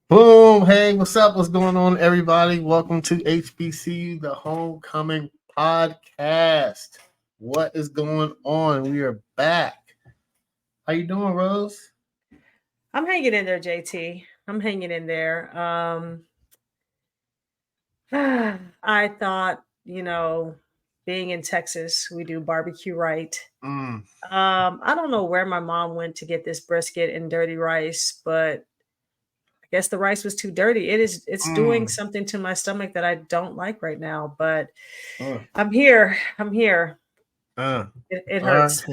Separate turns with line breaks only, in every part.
Boom. Hey, what's up? What's going on, everybody? Welcome to HBCU, the Homecoming Podcast. What is going on? We are back. How you doing, Rose?
I'm hanging in there, JT. I'm hanging in there. I thought, being in Texas, we do barbecue right.
Mm,
I don't know where my mom went to get this brisket and dirty rice, but I guess the rice was too dirty. It's doing
mm,
something to my stomach that I don't like right now, but
uh,
I'm here. I'm here.
uh,
It
uh,
hurts.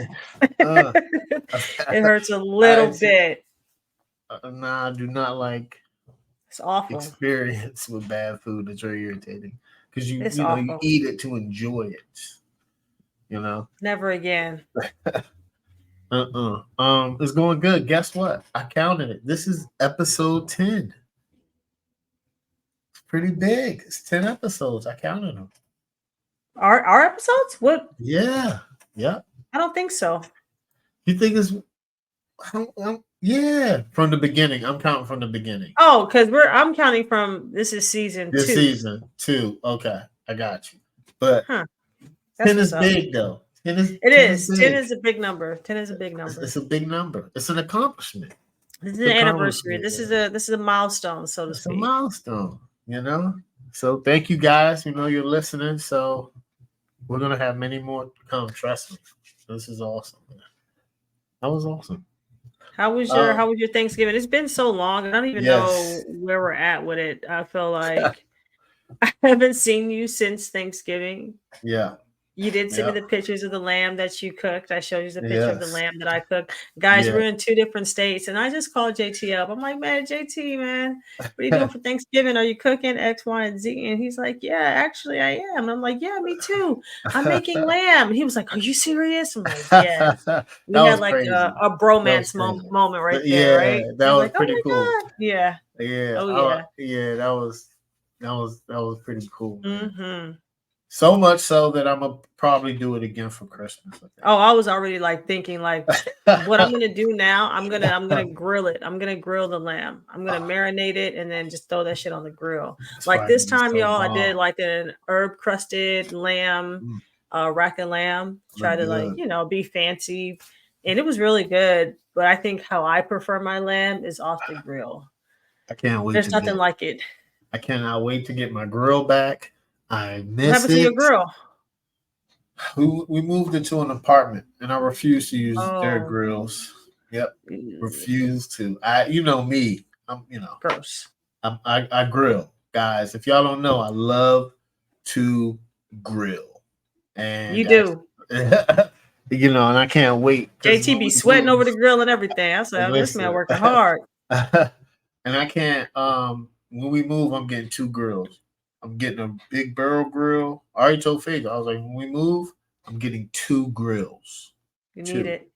uh.
It hurts a
I,
little bit.
nah, I do not like
It's awful.
experience with bad food. It's very irritating because you,
It's
you know, you
awful.
eat it to enjoy it. You know.
Never again.
It's going good. Guess what? I counted it. This is episode 10. It's pretty big. It's 10 episodes. I counted them.
Our episodes? What?
Yeah. Yeah.
I don't think so.
You think it's yeah, from the beginning. I'm counting from the beginning.
Oh, because I'm counting from this is season
This
2.
season 2. Okay. I got you. But
Huh.
10
That's
is
what's up.
big though. 10 is
It
10 is
is. 10
big.
is a big number. 10 is a big
It's
number.
a big number. It's an accomplishment.
This is
It's
an
an
anniversary.
accomplishment.
This is a milestone, so to
It's a
speak.
milestone. So thank you guys. You're listening. So we're gonna have many more to come. Trust me. This is awesome. That was awesome.
How
Um,
was your Thanksgiving? It's been so long. I don't even know
yes.
where we're at with it. I feel like I haven't seen you since Thanksgiving.
Yeah.
You did send me
Yeah.
the pictures of the lamb that you cooked. I showed you the picture of the
Yes.
lamb that I cooked. Guys,
Yeah.
we're in 2 different states, and I just called JT up. I'm like, man, JT, man, what are you doing for Thanksgiving? Are you cooking X, Y, and Z? And he's like, yeah, actually, I am. And I'm like, yeah, me too. I'm making lamb. He was like, are you serious? I'm like, yes.
That
We had
was
like
crazy.
a
That was
bromance
crazy.
moment right
But
there,
yeah,
right?
that
He's
was
like, oh
pretty cool.
my god, yeah,
Yeah.
oh yeah.
Yeah, that was pretty cool, man.
Mm-hmm.
So much so that I'm gonna probably do it again for Christmas,
Oh, I was already like thinking like what I'm
I
gonna do now, I'm gonna
think.
grill it. I'm gonna grill the lamb. I'm gonna marinate it and then just throw that shit on the grill.
It's
Like
probably
this
gonna be
time,
so
y'all, I did
bomb.
like an herb crusted lamb,
Mm,
rack of lamb. Try
look
to like,
good.
be fancy. And it was really good. But I think how I prefer my lamb is off the grill.
I can't wait
There's
to
nothing
get.
like it.
I cannot wait to get my grill back. I
What
miss
happened to your
it.
grill?
We moved into an apartment, and I refuse to use their
Oh,
grills. Yep,
mm,
refuse to. You know me.
gross.
I grill, guys. If y'all don't know, I love to grill,
You
and
do.
and I can't wait because
JT
when
be
we
sweating over
move,
the grill and everything. I said, oh, this man
listen,
working hard.
and I can't. When we move, I'm getting two grills. I'm getting a big barrel grill. I already told Faith, I was like, when we move, I'm getting two grills.
You need
Two.
it.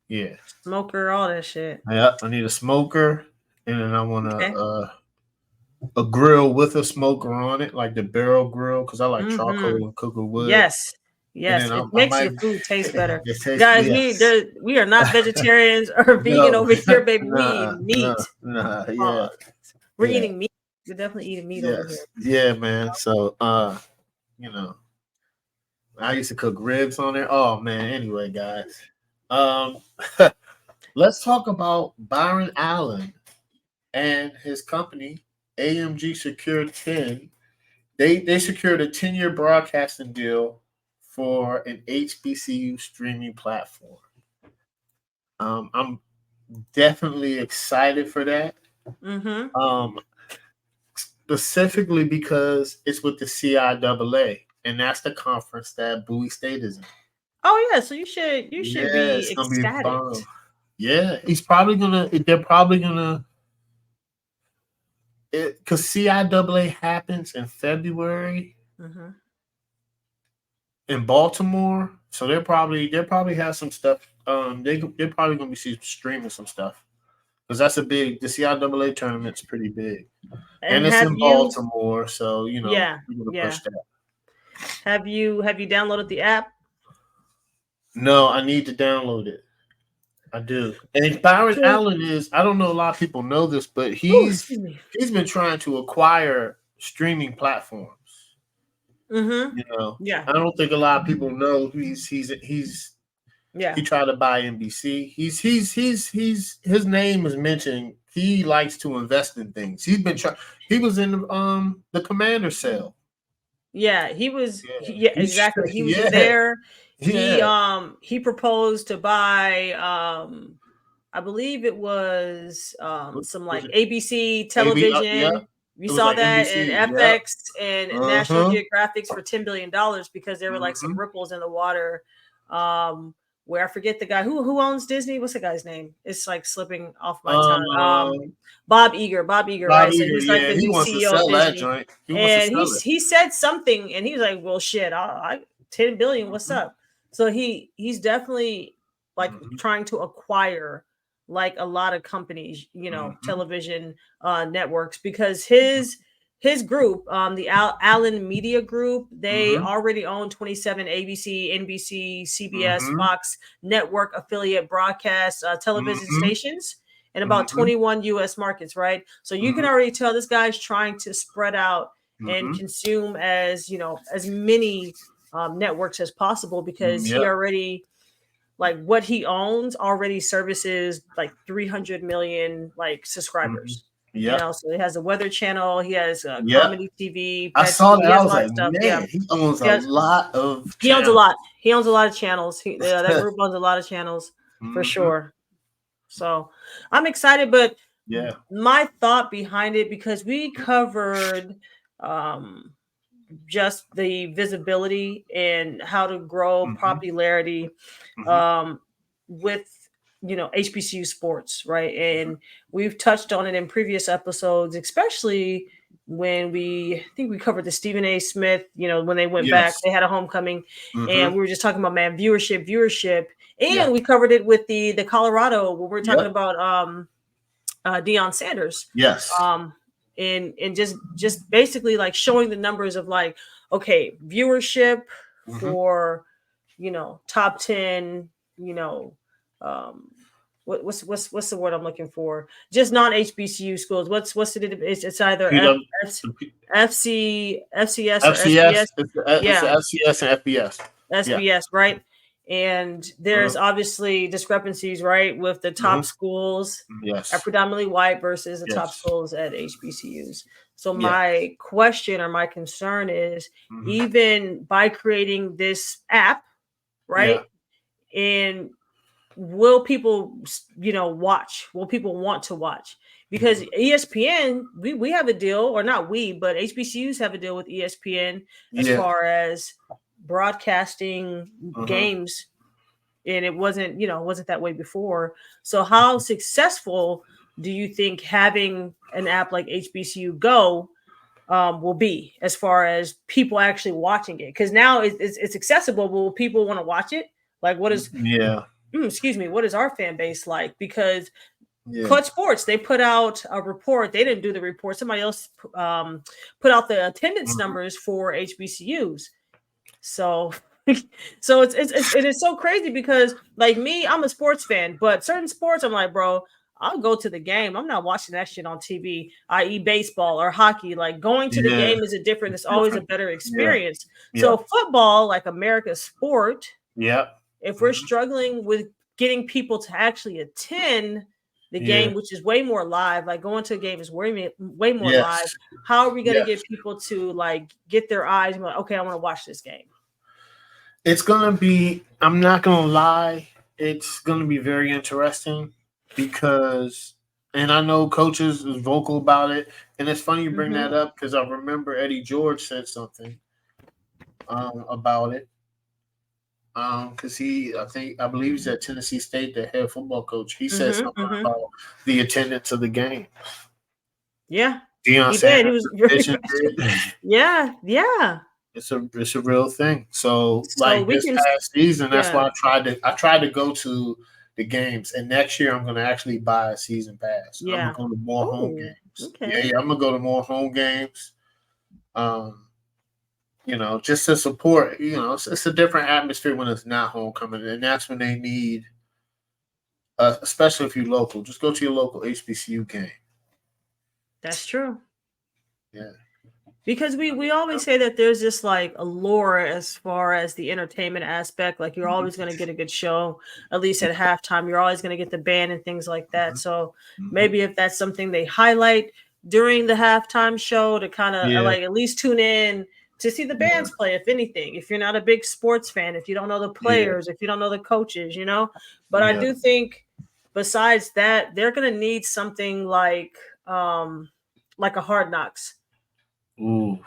Yeah.
Smoker, all that shit.
Yeah. I need a smoker, and then I want
Okay.
a grill with a smoker on it, like the barrel grill, because I like
Mm-hmm.
charcoal and cooking wood.
Yes.
And
Yes.
then
It
I
makes
might
your food taste better.
it tastes
Guys,
yes.
we are not vegetarians or vegan
No,
over here, baby. We eat
nah,
meat.
nah, nah, yeah,
Uh, we're
yeah,
eating meat. We're definitely eating meat over here.
yes, yeah, man. So, you know, I used to cook ribs on there. Oh man. Anyway, guys, um, let's talk about Byron Allen and his company, AMG Secure 10. They secured a 10-year broadcasting deal for an HBCU streaming platform. I'm definitely excited for that.
Mm-hmm.
Um, Specifically because it's with the CIAA, and that's the conference that Bowie State is in.
Oh yeah, so you should
Yeah,
be
it's gonna be
ecstatic.
fun. Yeah, he's probably gonna. They're probably gonna. Because CIAA happens in February
Mm-hmm.
in Baltimore, so they'll probably have some stuff. They're probably gonna be streaming some stuff because the CIAA tournament's pretty big,
And
and it's
have
in
you
Baltimore, so
yeah,
we're gonna
yeah.
push that.
Have you downloaded the app?
No, I need to download it. I do. And Byron
So,
Allen is, I don't know a lot of people know this, but
excuse me.
he's been trying to acquire streaming platforms.
Mm-hmm.
You know,
Yeah.
I don't think a lot of people know
Yeah.
he tried to buy NBC. His name is mentioned. He likes to invest in things. He was in the commander cell.
Yeah, yeah, exactly. He was in
Yeah,
there.
yeah.
He proposed to buy I believe it was some
Was
like
it
ABC
AB? Yeah,
television. We
it was
saw
like
that in
NBC. Yep.
FX and
Uh
National
huh.
Geographics for $10 billion because there were like some
Hmm.
ripples in the water. Um, where I forget the guy who owns Disney. What's the guy's name? It's like slipping off my tongue.
Um,
Bob Eager,
Bob
right? So
Eager.
he's like
Yeah,
the
he
new
wants to
CEO of
sell that
Disney,
joint. He wants to
and
sell it.
he said something, and he was like, "Well, shit, I 10 billion. What's
Hmm.
up?" So he's definitely like
Hmm.
trying to acquire like a lot of companies,
Hmm.
television networks because his group, the Allen Media Group, they
Hmm.
already own 27 ABC, NBC, CBS,
Hmm.
Fox network affiliate broadcast television
Hmm.
stations in about
Hmm.
21 US markets, right? So you can
Hmm.
already tell this guy's trying to spread out and
Hmm.
consume as many networks as possible because he
Yep.
already like what he owns already services like 300 million like
Hmm.
subscribers.
Yep.
So he has a weather channel, he has
Yep.
comedy TV,
I
pet
saw
TV,
that.
he
I
has a
was
lot of
like,
stuff. Yeah,
man, he owns
he
a
has
lot of
he owns a
channels.
lot. He owns a lot of channels. That group owns a lot of channels for
Hmm.
sure. So I'm excited, but
Yeah.
my thought behind it because we covered um just the visibility and how to grow
Hmm.
popularity
Hmm.
um, with HBCU sports, right? And we've touched on it in previous episodes, especially when I think we covered the Stephen A. Smith, when they went back,
Yes.
they had a homecoming, and
Hmm.
we were just talking about man viewership,
Yeah.
and we covered it with the Colorado when we are talking
Yep.
about Deion Sanders,
Yes.
um, and just basically like showing the numbers of like, okay, viewership
Hmm.
for top 10, you know, um, what's the word I'm looking for? Just non HBCU schools. What's it? It's either F, FC, FCS or SBS.
FCS. It's the
Yeah,
FCS and FBS. Yeah.
SBS, right? And there's
Uh,
obviously discrepancies, right, with the top
mhm.
schools are
Yes.
predominantly white versus the top
Yes.
schools at HBCUs. So
Yeah.
my question or my concern is
Hmm.
even by creating this app,
Yeah.
right? And will people, watch? Will people want to watch? Because
Hmm.
ESPN, we have a deal, or not we, but HBCUs have a deal with ESPN as
Yeah.
far as broadcasting
Uh-huh.
games, and it wasn't that way before. So how successful do you think having an app like HBCU Go will be as far as people actually watching it? Because now it's accessible, but will people want to watch it? Like,
Yeah.
excuse me, what is our fan base like? Because
Yeah.
Clutch Sports, they put out a report. They didn't do the report. Somebody else put out the attendance
Hmm.
numbers for HBCUs. So, so it is so crazy because like me, I'm a sports fan, but certain sports, I'm like, bro, I'll go to the game. I'm not watching that shit on TV, i.e., baseball or hockey. Like going to the
Yeah.
game is a different.
It's
It's always a
different.
better
Yeah.
experience.
Yeah.
So football, like America's sport,
Yeah.
if we're
Hmm.
struggling with getting people to actually attend the
Yeah.
game, which is way more live, like going to a game is way more live.
Yes.
How are we going to
Yes.
get people to like get their eyes and be like, okay, I want to watch this game?
It's gonna be. I'm not gonna lie. It's gonna be very interesting because, and I know coaches is vocal about it, and it's funny you bring that
Mm-hmm.
up because I remember Eddie George said something about it. Because I believe he's at Tennessee State, the head football coach. He said
Mm-hmm.
something
Mm-hmm.
about the attendance of the game.
Yeah,
Deion
he did. He
Sanders
was very
vision
frustrated.
did.
Yeah, yeah.
It's a real thing. So
So
like
we
this
can,
past season, that's
yeah,
why I tried to go to the games, and next year I'm gonna actually buy a season pass. I'm gonna
yeah.
go to more home
Oh,
games. Yeah,
okay.
yeah, I'm gonna go to more home games. Just to support. It's a different atmosphere when it's not homecoming, and that's when they need especially if you're local. Just go to your local HBCU game.
That's true.
Yeah.
Because we always say that there's this like allure as far as the entertainment aspect. Like you're always going to get a good show, at least at halftime. You're always going to get the band and things like that. So
Mm-hmm.
maybe if that's something they highlight during the halftime show to kind of
Yeah.
like at least tune in to see the bands play, if anything. If you're not a big sports fan, if you don't know the
Yeah.
players, if you don't know the coaches, you know. But I
Yeah.
do think besides that, they're going to need something like a Hard Knocks.
Ooh.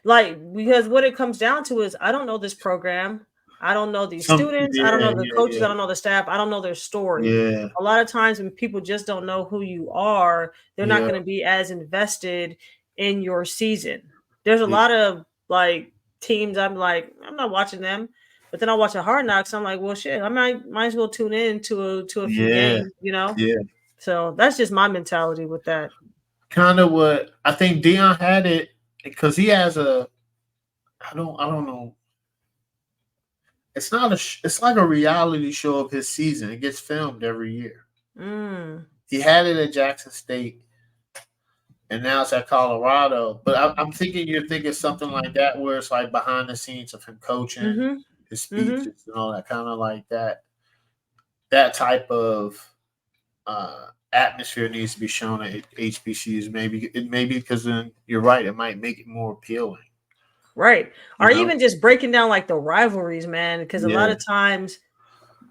Like, because what it comes down to is I don't know this program. I don't know these students. I don't know the coaches. I don't know the staff. I don't know their story.
Yeah.
A lot of times when people just don't know who you are, they're not
Yeah.
going to be as invested in your season. There's a
Yeah.
lot of like teams I'm like, I'm not watching them. But then I watch a Hard Knocks. I'm like, well, shit, I might as well tune in to a few
Yeah.
games, you know?
Yeah.
So that's just my mentality with that.
Kind of what I think Dion had it because he has a. I don't know. It's not it's like a reality show of his season. It gets filmed every year.
Mm.
He had it at Jackson State, and now it's at Colorado. But I'm thinking you're thinking something like that, where it's like behind the scenes of him coaching,
Mm-hmm.
his
Mm-hmm.
speeches, and all that kind of like that. That type of atmosphere needs to be shown at HBCUs. Maybe because then you're right, it might make it more appealing.
Right.
You
Or
know?
even just breaking down like the rivalries, man. Because a lot
Yeah.
of times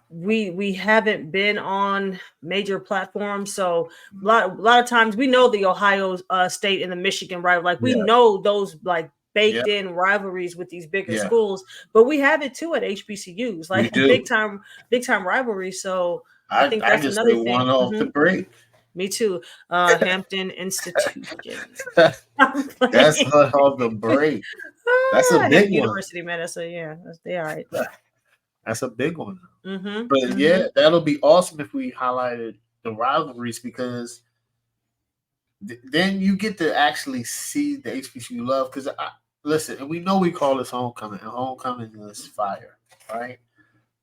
we haven't been on major platforms. So a lot of times we know the Ohio State and the Michigan rival. Like we
Yeah.
know those like
Yeah.
baked in rivalries with these bigger
Yeah.
schools, but we have it too at HBCUs,
We
like
do.
big time rivalries. So I think
I
that's
just say
another
one
thing.
off the break.
Me too. Hampton Institution. I'm
That's
playing.
one off the break. That's a big
Hampton
one.
University, man. They all right.
That's a big one.
Mm-hmm.
But
Mm-hmm.
yeah, that'll be awesome if we highlighted the rivalries because then you get to actually see the HBCU love. Because listen, and we know we call this homecoming, and homecoming is fire, right?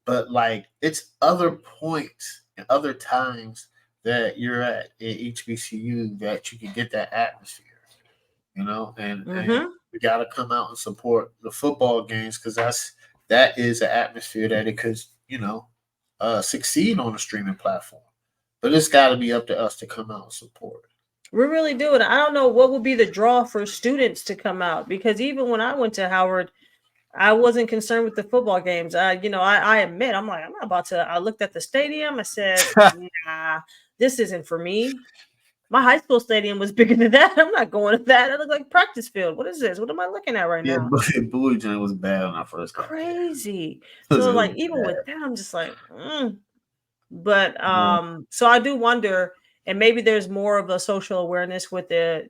But like it's other points and other times that you're at HBCU that you can get that atmosphere, and we got to come out and support the football games because that is an atmosphere that it could succeed on a streaming platform. But it's got to be up to us to come out and support.
We really do. And I don't know what would be the draw for students to come out because even when I went to Howard, I wasn't concerned with the football games. I admit, I'm like, I'm not about to. I looked at the stadium. I said, nah, this isn't for me. My high school stadium was bigger than that. I'm not going to that. It looked like practice field. What is this? What am I looking at right
Yeah,
now?
Bowie Joint was bad when I first got
Crazy.
there.
So
It
like
was
even with
bad.
that, I'm just like, But
Yeah.
so I do wonder, and maybe there's more of a social awareness with this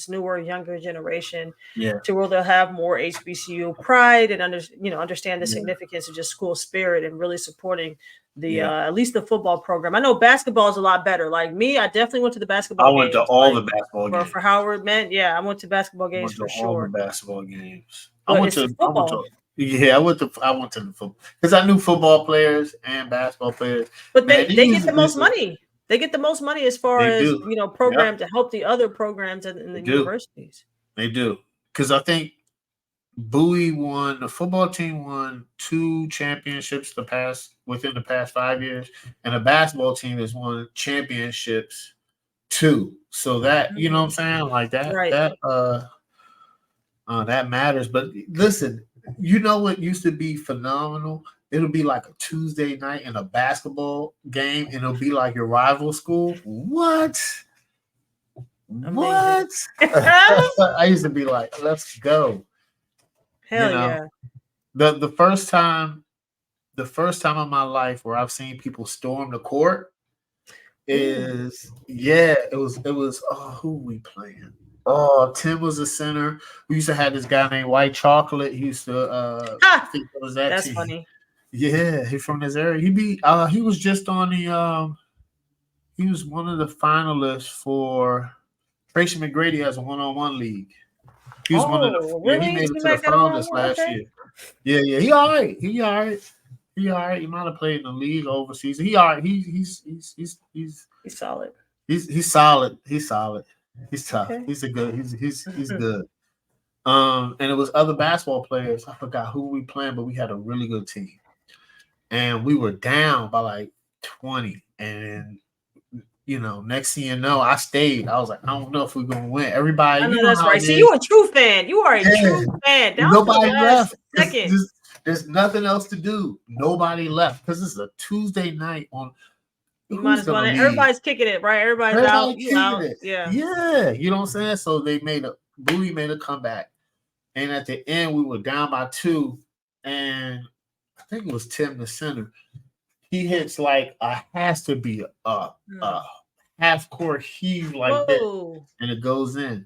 newer, younger generation
Yeah.
to where they'll have more HBCU pride and understand the
Yeah.
significance of just school spirit and really supporting the
Yeah.
at least the football program. I know basketball is a lot better. Like me, I definitely went to the
I
basketball
went to
games.
all
Like
the basketball games.
for Howard, man, yeah, I went to basketball
I
games
went to
for
all the
sure.
basketball games.
But it's the
I went
football.
to yeah, I went to the football because I knew football players and basketball players.
But
Man,
they get the most money. They get the most money as far
They
as
do.
program
Yep.
to help the other programs in the
They do.
universities.
They do. Because I think the football team won 2 championships within the past 5 years, and the basketball team has won championships 2. So that you know what I'm saying, like
Right.
that matters. But listen, you know what used to be phenomenal? It'll be like a Tuesday night in a basketball game, and it'll be like your rival school. What? What? I used to be like, let's go.
Hell yeah.
The first time in my life where I've seen people storm the court is it was who we playing? Oh, Tim was a center. We used to have this guy named White Chocolate. He used to I think it was that
That's
team.
funny.
Yeah, he's from this area. He was just on the he was one of the finalists for Tracy McGrady has a one-on-one league. He was one of the
Really?
he made it
You
to the
might got a
finalists
one-on-one?
last
Okay.
year. Yeah, he all right. He all right. He might have played in the league overseas. He all right.
He's solid.
He's solid. He's solid. He's tough.
Okay.
He's a good. He's good. And it was other basketball players. I forgot who we playing, but we had a really good team. And we were down by like 20. And next thing you know, I stayed. I was like, I don't know if we're gonna win. Everybody,
I know
you know
that's
how
right.
it
See,
is.
you a true fan. You are a
Yeah.
true fan. Down
Nobody
to the last
left.
second.
There's nothing else to do. Nobody left because this is a Tuesday night on.
You might as well. Everybody's kicking it, right? Everybody's out. You out.
It.
Yeah.
Yeah. You know what I'm saying? So Booty made a comeback. And at the end, we were down by 2. And I think it was Tim, the center. He hits like has to be a half court heave like that. And it goes in.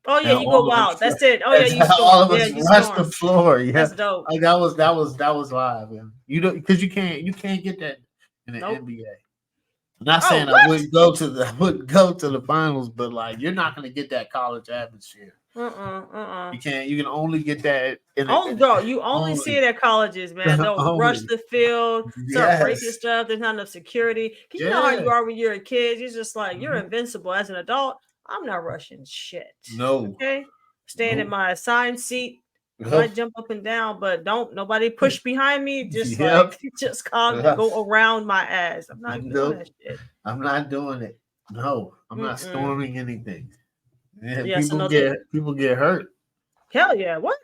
Oh yeah, you go wild. That's it. Oh yeah, you score.
All of us rush the floor. Yeah,
that's dope.
Like that was live. Man. You don't because you can't get that in the NBA. I'm not saying I wouldn't go to the finals, but like you're not going to get that college atmosphere. You can't. You can only get that.
You only see it at colleges, man. They'll rush the field, start breaking stuff. There's not enough security. Cause you know how you are when you're a kid. You're just like you're invincible. As an adult, I'm not rushing shit.
No.
Okay. Staying in my assigned seat. Might jump up and down, but don't nobody push behind me. Just just calm go around my ass. I'm not doing that shit.
I'm not doing it. No, I'm not storming anything.
Yeah,
people get hurt.
Hell yeah! What?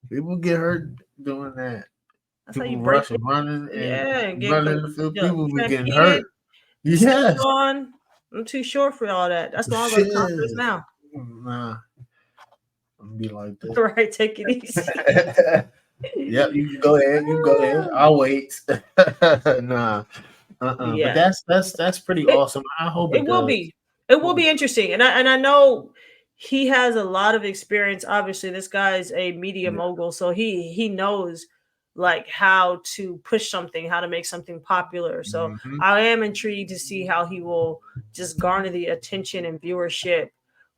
People get hurt doing that.
That's how
people
you break
running
and
running the field. People be getting hurt.
Yes. I'm too short for all that. That's why I'm going to conference now.
Nah. I'm gonna be like this.
Right, take it easy.
Yep, you can go ahead. I'll wait. Nah.
Yeah.
But that's pretty awesome. I hope it
will be. It will be interesting. And I know he has a lot of experience. Obviously, this guy's a media mogul, so he knows like how to push something, how to make something popular. So I am intrigued to see how he will just garner the attention and viewership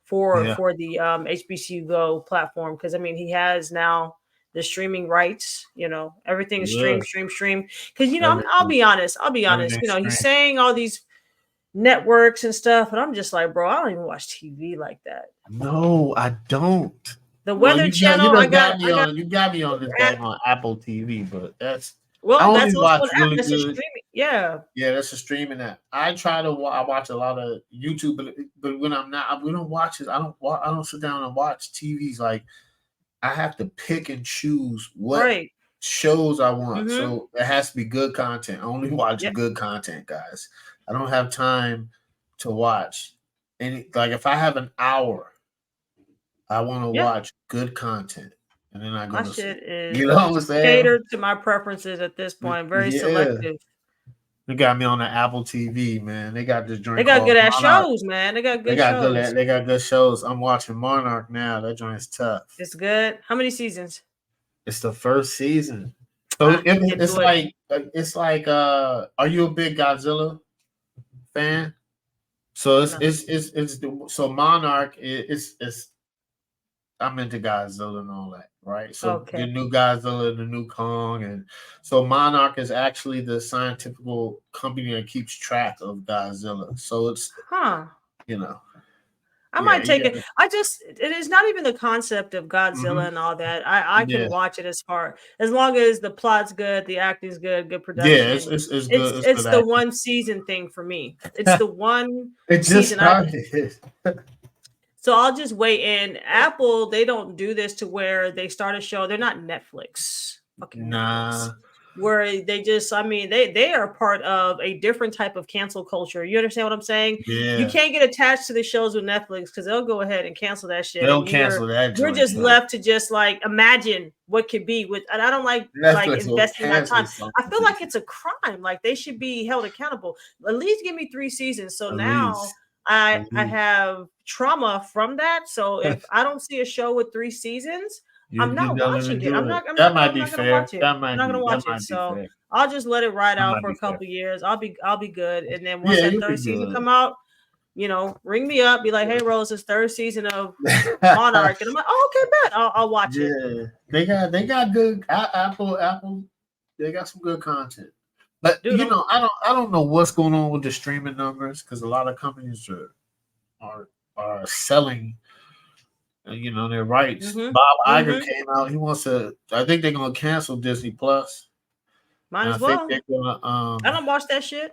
for the HBCU GO platform, because I mean he has now the streaming rights, everything is stream. Because I'll be honest, he's saying all these networks and stuff, and I'm just like, bro, I don't even watch TV like that.
No, I don't.
The Weather Channel,
you got me on this thing on Apple TV, but that's
that's
watch really
that's
good.
Yeah,
that's a streaming app. I watch a lot of YouTube, but when we don't watch it. I don't sit down and watch TVs. Like I have to pick and choose what shows I want. So it has to be good content. I only watch good content, guys. I don't have time to watch any. Like if I have an hour, I want to watch good content. And then I go to
shit is
you know what I'm saying?
Catered to my preferences at this point. Very selective.
They got me on the Apple TV, man. They got this joint.
They got good ass shows, man. They got good shows.
They got good shows. I'm watching Monarch now. That joint's tough.
It's good. How many seasons?
It's the first season. So it's like are you a big Godzilla fan? So so Monarch is I'm into Godzilla and all that, right? So the new Godzilla, the new Kong, and so Monarch is actually the scientific company that keeps track of Godzilla. So it's
I might take it. It is not even the concept of Godzilla and all that. I can watch it as long as the plot's good, the acting's good production.
Yeah, it's good.
It's the one season thing for me. It's the one season. So I'll just wait in. Apple, they don't do this to where they start a show. They're not Netflix. Netflix. Where they just, they are part of a different type of cancel culture. You understand what I'm saying?
Yeah.
You can't get attached to the shows with Netflix because they'll go ahead and cancel that shit.
They'll cancel that.
You're just left to just like imagine what could be with, and I don't like investing my time. I feel like it's a crime. Like they should be held accountable. At least give me 3 seasons. So now I have trauma from that. So if I don't see a show with 3 seasons, I'm not watching it. I'm not gonna watch it. I'm not gonna watch it. So I'll just let it ride out for a couple years. I'll be good. And then once that 3rd season come out, ring me up, be like, hey Rose, it's 3rd season of Monarch. And I'm like, oh, okay, bet. I'll watch it.
They got good Apple some good content. But
Dude,
I don't know what's going on with the streaming numbers because a lot of companies are selling their rights.
mm-hmm,
Bob Iger
mm-hmm.
came out. He wants to. I think they're gonna cancel Disney Plus.
Might
And I
as
think
well.
they're gonna.
I don't watch that shit.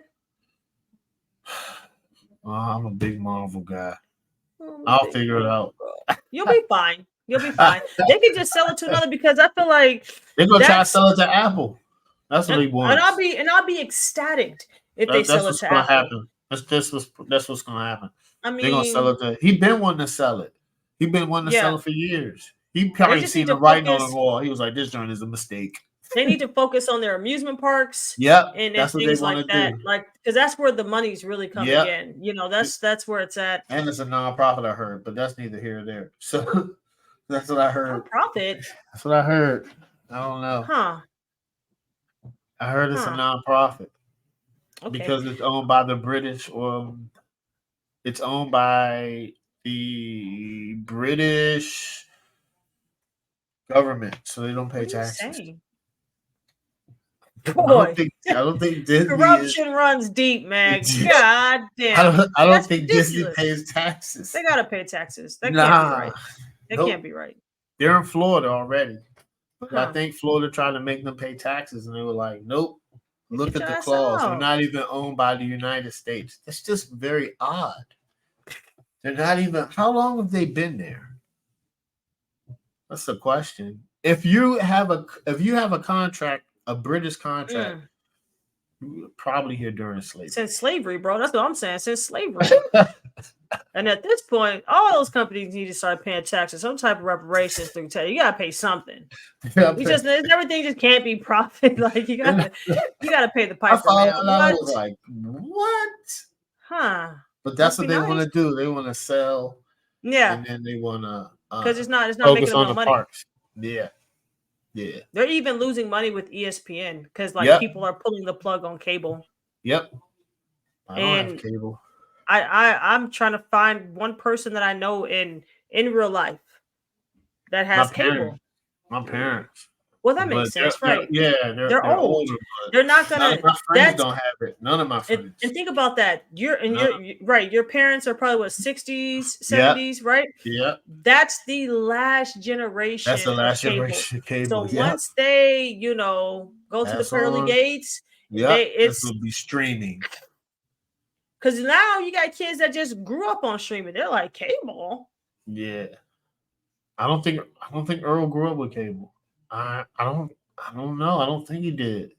I'm a big Marvel guy.
I'm a
I'll
big
figure it
Marvel
out.
girl. You'll be fine. You'll be fine. They can just sell it to another because I feel like
They're gonna try to
that's
sell it to Apple. That's what
and,
they
and
want.
I'll be ecstatic if they
That's
sell it
what's
to
gonna
Apple.
happen. That's what's gonna happen.
I
They're gonna sell
mean,
it to. He been wanting to sell it. He been wanting to
yeah,
sell it for years. He
they
probably
just need
seen the
to
writing on the
focus.
wall. He was like, "This joint is a mistake."
They need to focus on their amusement parks
Yep,
and
that's what they
things
want
like
to
that.
do.
Like, because that's where the money's really coming
Yep,
in. That's where it's at.
and it's a non-profit. I heard, but that's neither here or there. So that's what I heard.
Nonprofit,
That's what I heard. I don't know.
huh?
I heard it's a
Huh?
non-profit
Okay.
because it's owned by the British, or it's owned by the British government, so they don't pay
What are you
taxes.
saying,
I don't
boy?
think I don't think Disney is.
Corruption runs deep, man. God damn,
I don't
that's
think Disney
ridiculous.
pays taxes.
They gotta pay taxes. That can't be
Nah,
right. That
nope.
can't be right.
They're in Florida already. But I
Huh?
think Florida tried to make them pay taxes, and they were like, "Nope." Look
Get
at
your
the
ass
clause. They're
out.
not even owned by the United States. That's just very odd. They're not even. How long have they been there? That's the question. If you have a contract, a British contract,
Mm.
you were probably here during slavery.
Since slavery, bro. That's what I'm saying. Since slavery. And at this point, all those companies need to start paying taxes, some type of reparations to tell you gotta pay something. Everything just can't be profit. Like you gotta pay the
I
piper,
found
man.
out. I
What?
was like, what?
Huh?
But that's
Must
what
be
they want
nice.
to do. They want to sell,
Yeah,
and then they want to
because it's not making
focus
them
on
no
the
money.
parks. Yeah, yeah,
They're even losing money with ESPN because like
yep,
people are pulling the plug on cable.
yep. I don't have
And
cable.
I'm trying to find one person that I know in real life that
My
has
parents,
cable.
my parents,
Well, that
but
makes sense,
they're
right? They're
they're
old.
older.
They're not
But none
gonna.
of my friends
That's
don't have it. None of my
and
friends.
think about that.
None.
Right. Your parents are probably what 60s,
Yep,
70s, right?
yep.
That's the last
That's the
generation of
last
cable.
generation cable.
So
Yep.
once they, go to the
That's
pearly
on.
gates,
Yep. This
it's
will be streaming.
because now you got kids that just grew up on streaming. They're like cable.
Yeah. I don't think Earl grew up with cable. I don't know. I don't think he did.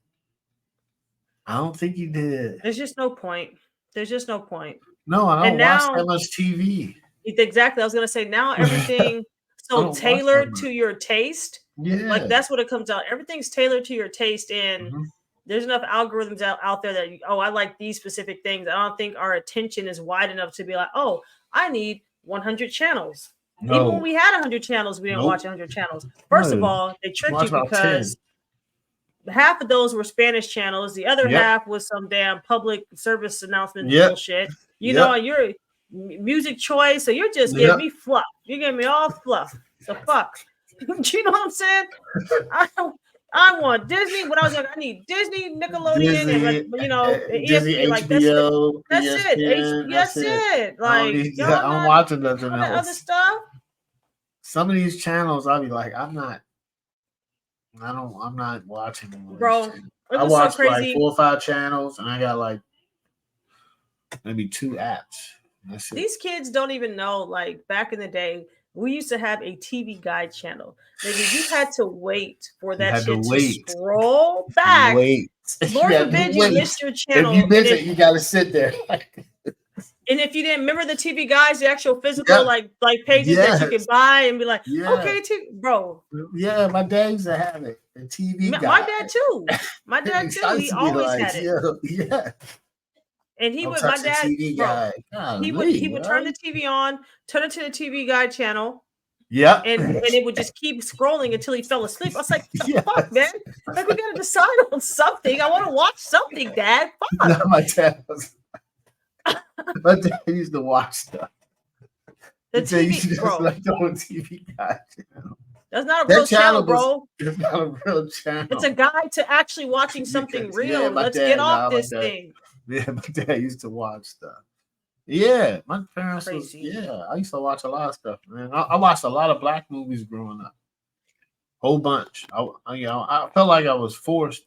I don't think he did.
There's just no point. There's just no point.
No, I
And
don't watch
now,
that much TV.
exactly, I was gonna say now
I
everything so
don't watch that
tailored
much.
to your taste. Like
Yeah.
that's what it comes out. Everything's tailored to your taste, and
Mhm.
there's enough algorithms out there that I like these specific things. I don't think our attention is wide enough to be like, oh, I need 100 channels. Even when
No.
we had 100 channels, we didn't watch
Nope.
100 channels. First of
No.
all, they tricked
Watch
you
about 10.
because half of those were Spanish channels. The other
Yep.
half was some damn public service announcement
Yep.
bullshit.
Yep.
And you're music choice, so you're just
Yep.
giving me fluff. You're giving me all fluff. So fuck. You know what I'm saying? I want Disney. When I was young, I need Disney, Nickelodeon, and like
Disney,
ESPN. Like that's it.
HBO,
That's it.
ESPN.
That's it.
I don't
Like
need.
y'all
I'm
not
watching nothing
all that other
else.
stuff.
Some of these channels, I'll be like, I'm not watching them.
Bro, it
I
was so
watched like
crazy.
4 or 5 channels, and I got like maybe 2 apps. That's it.
These kids don't even know. Like back in the day, we used to have a TV guide channel. Maybe you had to wait for that shit to scroll back. Lord forbid you missed your channel.
If you miss it, you gotta sit there.
And if you didn't remember the TV guides, the actual physical like pages that you could buy and be like, okay, bro.
Yeah, my dad used to have it. The TV guide.
My dad too. My dad too. He always had it.
Yeah.
And he would, my dad, he would turn the TV on, turn it to the TV guide channel.
Yeah.
And it would just keep scrolling until he fell asleep. I was like, the fuck, man? Like, we gotta decide on something. I want to watch something, Dad. Fuck.
No, my dad used to watch stuff.
The TV,
just
bro.
like the TV guide channel.
That's not a
That
real channel,
channel was
bro.
it's not a real
It's a
channel.
guide to actually watching something
Because yeah,
real.
my
Let's get
dad,
off
nah, my
this
dad,
thing.
yeah, my dad used to watch stuff. Yeah, my parents was
Crazy.
yeah. I used to watch a lot of stuff, man. I watched a lot of black movies growing up, whole bunch. I felt like I was forced.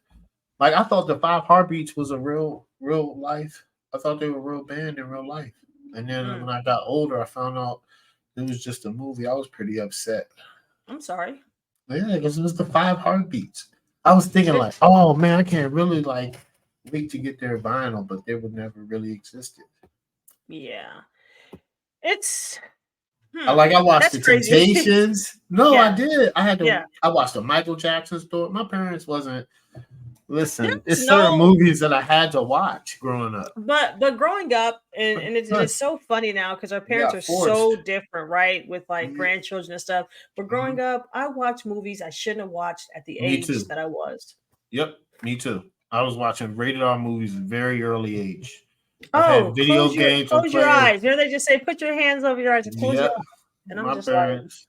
Like I thought the Five Heartbeats was a real life. I thought they were a real band in real life. And then
Mm,
when I got older, I found out it was just a movie. I was pretty upset.
I'm sorry.
Yeah, because it was the Five Heartbeats. I was thinking
It,
like, oh man, I can't really like wait to get their vinyl, but they would never really existed.
yeah. It's
I watched
that's
the
crazy.
Temptations. No, I
Yeah.
did.
Yeah.
I watched the Michael Jackson story. My parents wasn't listen.
There's
It's certain
no
movies that I had to watch growing up.
but growing up and it's so funny now because our
We
parents
got
are
forced.
so different, right? With like
Yeah.
grandchildren and stuff. But
Mhm.
growing up, I watched movies I shouldn't have watched at the
Me
age
too.
that I was.
Yep, me too. I was watching rated R movies at a very early age. I've had
Oh,
video games on
close your
players.
eyes. There they just say put your hands over your eyes and close your
Yep,
eyes. And I'm
my
just like,
parents.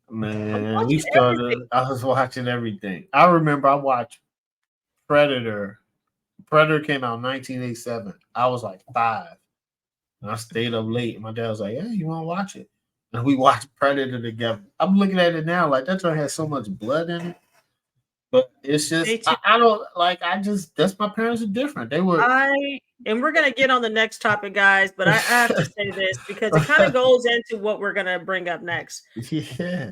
I'm
Man, we
watching
started.
everything.
I was watching everything. I remember I watched Predator. Predator came out in 1987. I was like 5, and I stayed up late. And my dad was like, "Hey, you want to watch it?" And we watched Predator together. I'm looking at it now, like that joint has so much blood in it. But it's
They
just
too.
I don't like. I just that's my parents are different. They were.
I and we're gonna get on the next topic, guys, but I have to say this because it kind of goes into what we're gonna bring up next.
Yeah.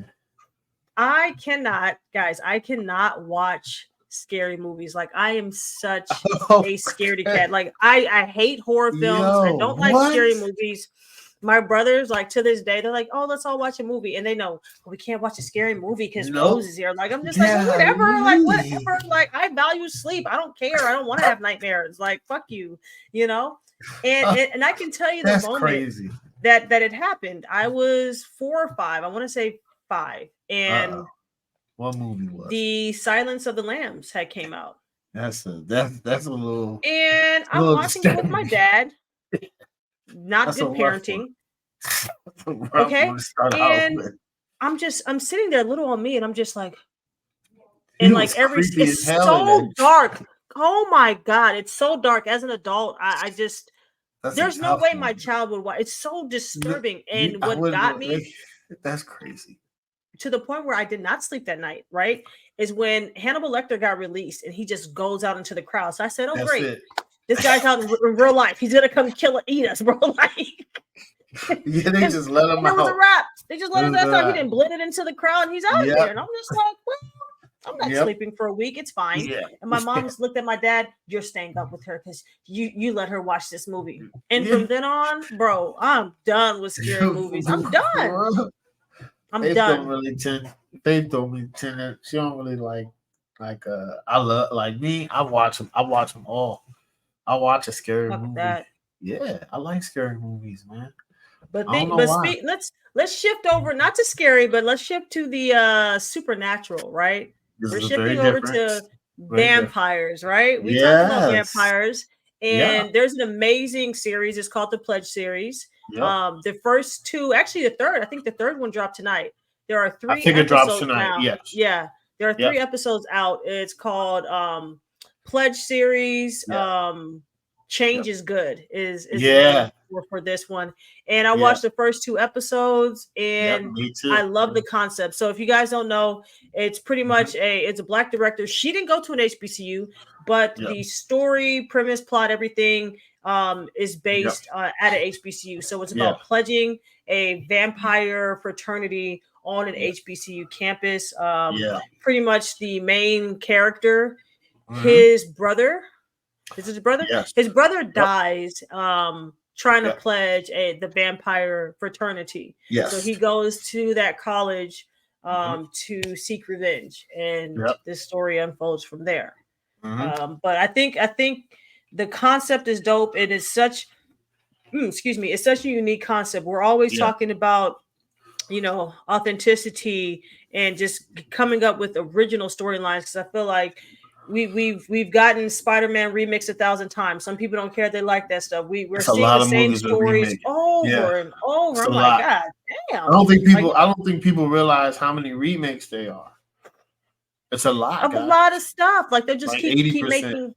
I cannot watch scary movies. Like I am such a scaredy
Okay.
cat. Like I hate horror films. I
Yo,
don't like
what?
scary movies. My brothers, like to this day, they're like, "Oh, let's all watch a movie," and they know we can't watch a scary movie because Rose
Nope.
is here. Like I'm just like, well, whatever. Like
Golly.
whatever. Like I value sleep. I don't care. I don't want to have nightmares. Like fuck you, you know. And,
Uh,
and and I can tell you the
that's
moment
crazy.
that it happened. I was 4 or 5. I want to say 5,
Uh-oh.
and
What movie was it?
the Silence of the Lambs had came out.
That's
And
a
I'm
little
watching it with my
disturbing.
dad. Not
That's a
good
rough one.
parenting.
That's a rough
Okay.
one to start out
And
with.
I'm sitting there little on me and I'm just like, and
He
like
was
every
creepy as
it's
hell in
so
that.
dark. Oh my god, it's so dark. As an adult, I just
That's a
there's no
tough
way my
one.
child would watch. It's so disturbing.
You,
And
I
what got
wouldn't.
me
That's crazy.
to the point where I did not sleep that night, right? Is when Hannibal Lecter got released and he just goes out into the crowd. So I said, oh,
That's
great.
it.
This guy's out in real life. He's going to come kill and eat us, bro. Like,
Yeah, they
and
just let him
it was a
out.
wrap. They just
It
let his
was
ass out. He
that.
didn't blend it into the crowd and he's out of there.
Yep.
And I'm just like, well, I'm not
Yep.
sleeping for a week. It's fine.
Yeah.
And my mom just looked at my dad. You're staying up with her because you let her watch this movie. And
Yeah.
from then on, bro, I'm done with scary movies. I'm done. I'm
Faith don't
done.
really tend. Faith don't really tend. She don't really like. I love like me. I watch them. I watch them all. I watch a scary
Fuck
movie.
that.
Yeah, I like scary movies, man.
But
I don't know
but
why.
speak let's shift over not to scary, but let's shift to the supernatural, right?
This
We're
is very
shifting over
different.
to
Very different.
vampires, right? We talking about
Yes.
vampires,
Yeah.
and there's an amazing series. It's called the Pledge series.
Yep.
The first two, actually the third, I think the third one dropped tonight. There are
I
3
think it drops
episodes
tonight.
now.
Yes.
Yeah, there are
Yep.
3 episodes out. It's called Pledge series.
Yeah.
Change
Yep.
is good is the name
Yeah.
for this one. And I
Yeah.
watched the first 2 episodes
Yep.
and
Me
I
too.
love the concept. So if you guys don't know, it's pretty
Mhm.
much it's a black director. She didn't go to an HBCU, but
Yep.
the story, premise, plot, everything is
Yep.
based at an HBCU. So it's
Yeah.
about pledging a vampire fraternity on an
Yeah.
HBCU campus.
Yeah.
Pretty much the main character,
Hmm.
his brother, is it his brother?
Yes.
His brother
Yep.
dies trying to
Yep.
pledge the vampire fraternity. So
Yes.
he goes to that college
Hmm.
to seek revenge, and
Yep.
this story unfolds from there.
Hmm.
But I think the concept is dope. It is such excuse me, it's such a unique concept. We're always
Yeah.
talking about authenticity and just coming up with original storylines because I feel like we've gotten Spider-Man remixed 1,000 times. Some people don't care, they like that stuff. We're
It's a
seeing the
lot of
same
movies that
stories
remake. Yeah.
over and over.
It's a
I'm like,
lot.
god damn.
I don't think
Like,
people realize how many remakes they are. It's a lot,
of a
guys.
lot of stuff. Like they just
Like
keep
80%.
making,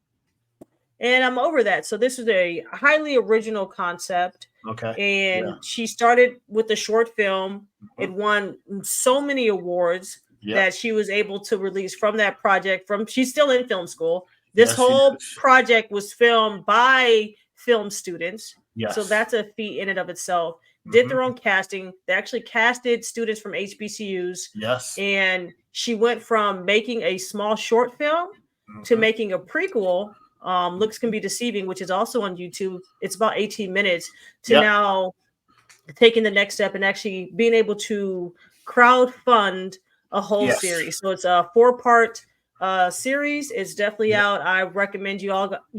and I'm over that. So this is a highly original concept.
Okay. Yeah.
And she started with a short film. It won so many awards
Yep.
that she was able to release from that project. She's still in film school. This
Yes, she
whole
is.
project was filmed by film students.
Yes.
So that's a feat in and of itself. Did their own casting. They actually casted students from HBCUs.
Yes.
And she went from making a small short film to making a prequel. Looks Can Be Deceiving, which is also on YouTube. It's about 18 minutes to now taking the next step and actually being able to crowd fund a whole series. So it's a 4-part series. It's definitely out. I recommend you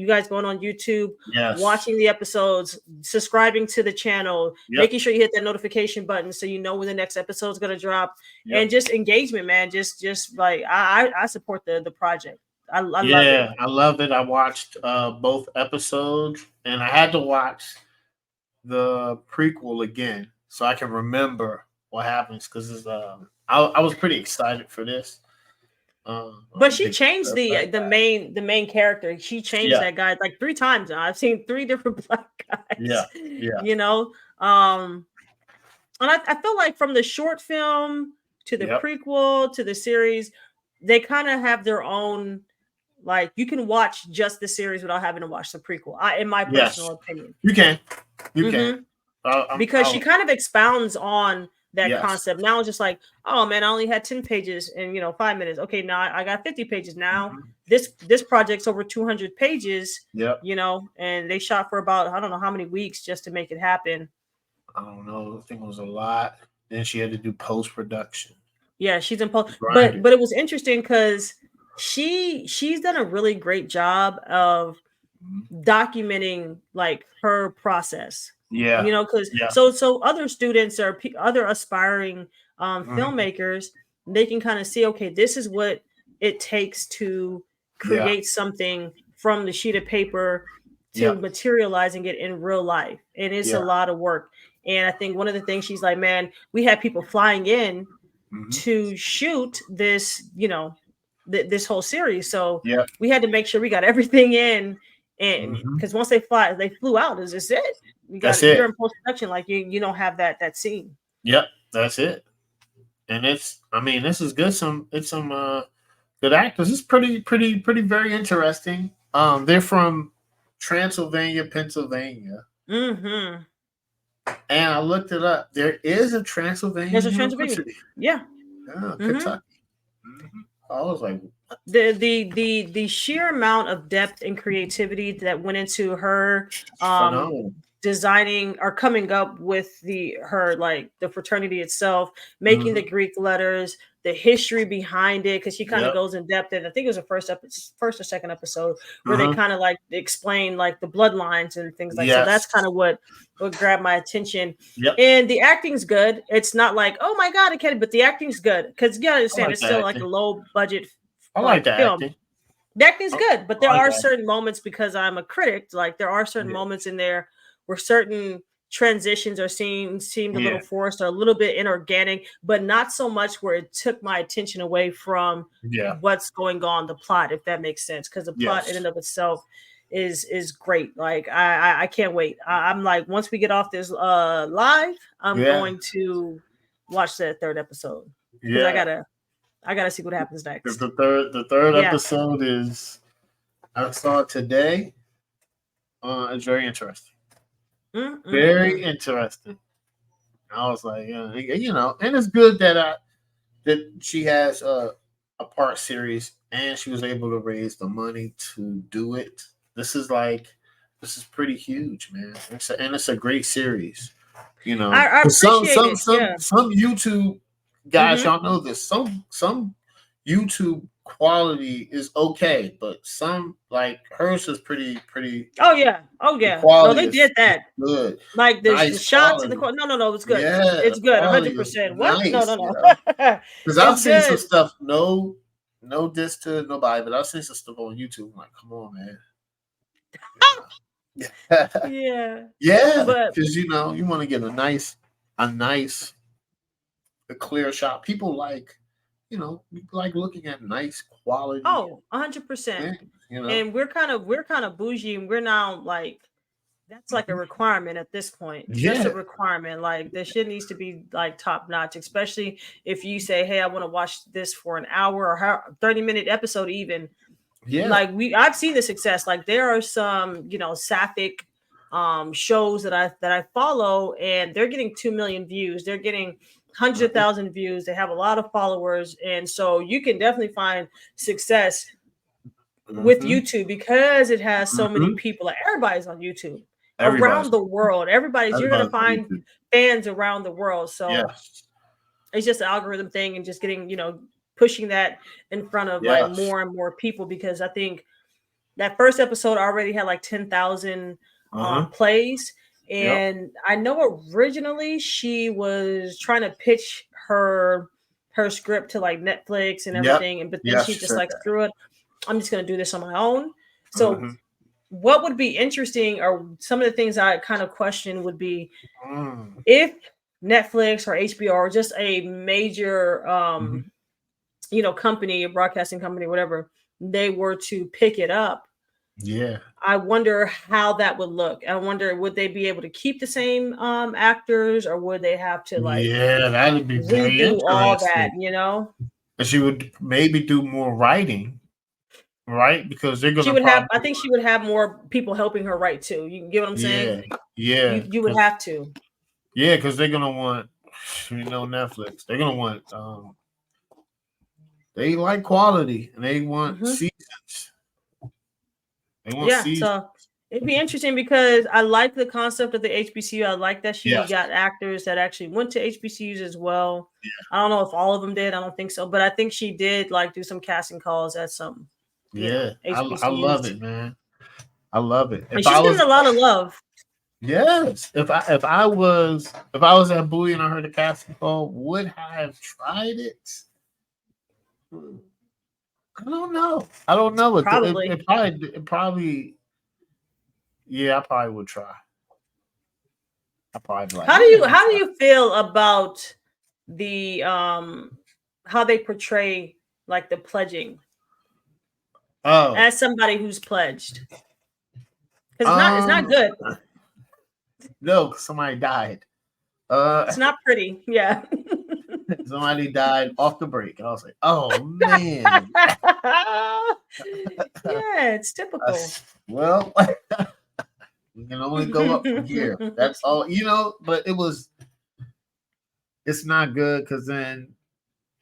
guys going on YouTube, watching the episodes, subscribing to the channel, making sure you hit that notification button so you know when the next episode is going to drop, and just engagement, man. Just like I support the project. I love it.
I love it. I watched both episodes, and I had to watch the prequel again so I can remember what happens, because I was pretty excited for this.
But she changed the main character. She changed that guy like 3 times now. I've seen 3 different black guys. You know, and I feel like from the short film to the prequel to the series, they kind of have their own. Like, you can watch just the series without having to watch the prequel. In my personal opinion,
you can.
Because she kind of expounds on that concept. Now it's just like, oh man, I only had 10 pages in 5 minutes. Okay, now I got 50 pages. Now this project's over 200 pages. And they shot for about, I don't know how many weeks just to make it happen.
I don't know. I think it was a lot. Then she had to do post-production.
Yeah, she's in post. But it was interesting because she's done a really great job of documenting like her process. Because so other students or other aspiring filmmakers, they can kind of see, okay, this is what it takes to create something from the sheet of paper to materializing it in real life. And it's a lot of work. And I think one of the things she's like, man, we had people flying in to shoot this, this whole series. So we had to make sure we got everything in. And because once they flew out, is this it? You're in post-production, like you don't have that scene.
Yep, that's it. And this is good. It's some good actors. It's pretty very interesting. They're from Transylvania, Pennsylvania. And I looked it up. There is a Transylvania.
There's a Transylvania. Yeah.
Kentucky. I was like,
the sheer amount of depth and creativity that went into her designing or coming up with the fraternity itself, making the Greek letters, the history behind it, because she kind of goes in depth. And I think it was the first or second episode where they kind of like explain like the bloodlines and things like that. So that's kind of what grabbed my attention. And the acting's good. It's not like, oh my god, I can't, but the acting's good, because you gotta understand it's still like a low budget film. The acting's good, but there are certain moments, because I'm a critic, like there are certain moments in there where certain transitions are seemed a little forced or a little bit inorganic, but not so much where it took my attention away from what's going on, the plot, if that makes sense. Because the plot in and of itself is great. Like I can't wait. I'm like, once we get off this live, I'm going to watch that 3rd episode, because I gotta see what happens next.
The third episode is, I saw it today. It's very interesting. Very interesting. I was like, and it's good that she has a part series, and she was able to raise the money to do it. This is pretty huge, man. It's a great series.
I appreciate
some YouTube guys, y'all know this. Some YouTube quality is okay, but some, like hers, is pretty.
Oh yeah. No, they did that.
Good.
Like the shots in the corner. No, it's good.
Yeah,
it's good. 100%. What?
Nice,
No.
Because I've seen some stuff. No diss to nobody, but I've seen some stuff on YouTube. I'm like, come on, man.
Yeah.
Yeah. Because you want to get a nice the clear shot. People like, like looking at nice quality
Oh, 100%.
things.
And we're kind of bougie, and we're now like that's like a
Mhm.
requirement at this point. Just a
Yeah,
requirement. Like the shit needs to be like top notch, especially if you say, "Hey, I want to watch this for an hour or 30-minute episode." Even
yeah.
like I've seen the success. Like there are some sapphic shows that I follow, and they're getting 2 million views. They're getting hundreds of
Mhm.
thousand views. They have a lot of followers, and so you can definitely find success with
Mhm.
YouTube because it has so many
Mhm.
people. Like everybody's on YouTube
Everybody's
around the world. You're gonna
everybody's on
find
YouTube.
fans around the world. So
Yes.
it's just an algorithm thing and just getting, pushing that in front of like
Yes.
more and more people because I think that first episode already had like 10,000
Uh-huh.
plays.
Yep.
And I know originally she was trying to pitch her script to like Netflix and
Yep.
everything, and but then
Yes,
she
she
just
said
like
that.
screw it. I'm just gonna do this on my own. So
Mhm.
what would be interesting or some of the things I kind of question would be
Mm.
if Netflix or HBO or just a major
Mhm.
company, a broadcasting company, whatever, they were to pick it up.
Yeah.
I wonder how that would look. I wonder would they be able to keep the same actors or would they have to like
Yeah, that'd be very
redo all that,
interesting.
you know?
And she would maybe do more writing, right? Because they're
She
gonna
would have
probably
I think she would have more people helping her write too. You get what I'm saying?
yeah, yeah,
You would have to.
because they're gonna want Netflix. They're gonna want they like quality and they want
Mhm.
seasons. They want
Yeah,
seasons.
so it'd be interesting because I like the concept of the HBCU. I like that she
Yes.
got actors that actually went to HBCUs as well. I don't know if all of them did. I don't think so, but I think she did like do some casting calls at some,
Yeah. I love
HBCUs,
it, man. I love it.
and
If I
she's getting
was
a lot of love.
yes, if I was at Bowie and I heard the casting call, would I have tried it? Hmm. I don't know. I don't know.
Probably.
It probably yeah, I probably would try. I probably be like,
How do
yeah,
you
let me
how do
try.
you feel about the how they portray like the pledging
Oh,
as somebody who's pledged? Because it's not
um,
good.
no, 'cause somebody died.
It's
Uh,
not pretty. Yeah.
somebody died off the break. I was like, oh man.
Yeah, it's typical.
Well, we can only go up from here. That's all, But it's not good because then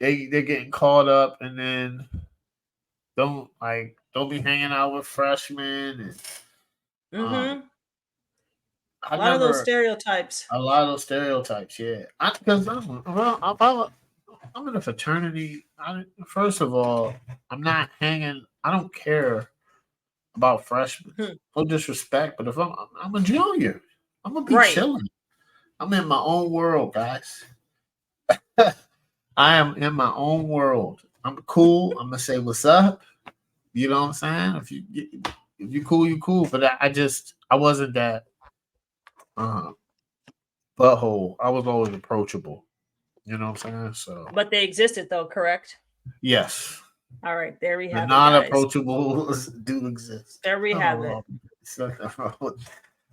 they're getting caught up, and then don't be hanging out with freshmen, and um,
Hmm. A
I
lot of those
never
stereotypes.
a lot of stereotypes. Yeah, because I'm in a fraternity. First of all, I'm not hanging. I don't care about freshmen.
Hmm.
No disrespect, but if I'm a junior, I'm gonna be
Right.
chilling. I'm in my own world, guys. I am in my own world. I'm cool. I'm gonna say what's up. You know what I'm saying? If you cool, you cool. But I wasn't that uh, butthole. I was always approachable. You know what I'm saying? So
But they existed though, correct?
yes,
All right, there we
the
have it, guys.
non-approachables do exist.
There we
Nothing
have it.
wrong. It's nothing wrong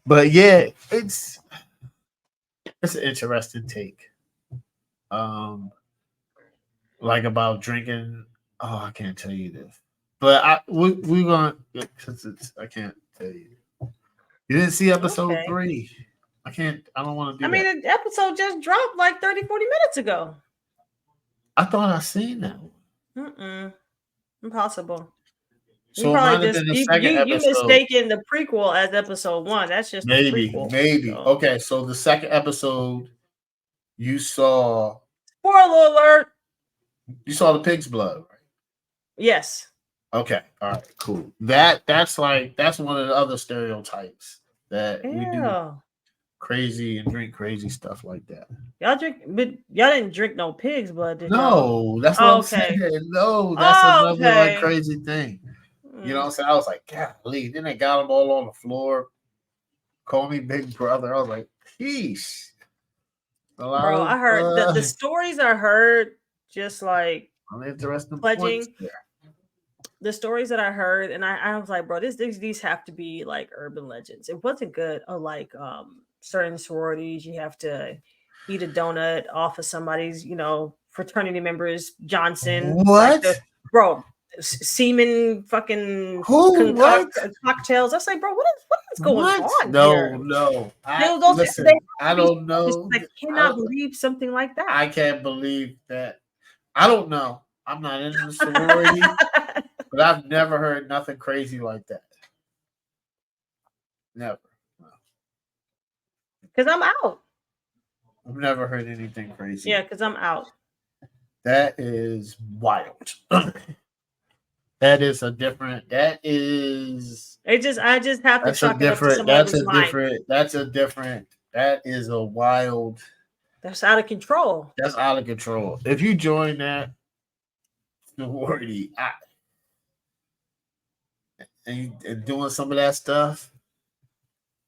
but yeah, it's an interesting take. Um, like about drinking. Oh, I can't tell you this, but we're gonna because it's I can't tell you. You didn't see episode
Okay.
3. I can't. I don't want to
I
do
mean,
that.
the episode just dropped like 30, 40 minutes ago.
I thought I seen that one.
Mm-mm. Impossible. You
So it
probably
might have
just
been the second
you
episode.
mistaken the prequel as episode one. That's just the
Maybe,
prequel.
maybe.
So
Okay, so the second episode you saw
spoiler alert.
the pig's blood, right?
Yes.
Okay, all right, cool. That's one of the other stereotypes that we do
Yeah.
crazy and drink crazy stuff like that.
Y'all drink, but y'all didn't drink no pig's blood, did y'all?
No, that's what
Oh,
I'm saying.
okay.
No, that's
Oh,
another like
okay.
crazy thing. You know
Mm.
what I'm saying? I was like, golly. Then they got them all on the floor. Call me big brother. I was like, peace. A lot
Bro,
of
I heard the stories I heard, just like
interesting points
pledging,
there.
the stories that I heard, and I was like, bro, these have to be like urban legends. It wasn't good. Or like certain sororities, you have to eat a donut off of somebody's, fraternity members, Johnson, like
What?
the bro, semen fucking
Who? What?
cocktails. I was like, bro, what is going
What?
on
No,
here?
no.
Those they
Listen.
have
I
to be
don't
serious.
know.
I cannot believe something like that.
I can't believe that. I don't know. I'm not in the sorority, but I've never heard nothing crazy like that. Never. No.
Because I'm out.
I've never heard anything crazy.
Yeah, because I'm out.
That is wild. That is a different. That is.
I just have to
That's a
chalk it up to
different.
somebody
That's
was
a
lying.
different. That's a different. That is a wild.
That's out of control.
That's out of control. If you join that sorority and doing some of that stuff,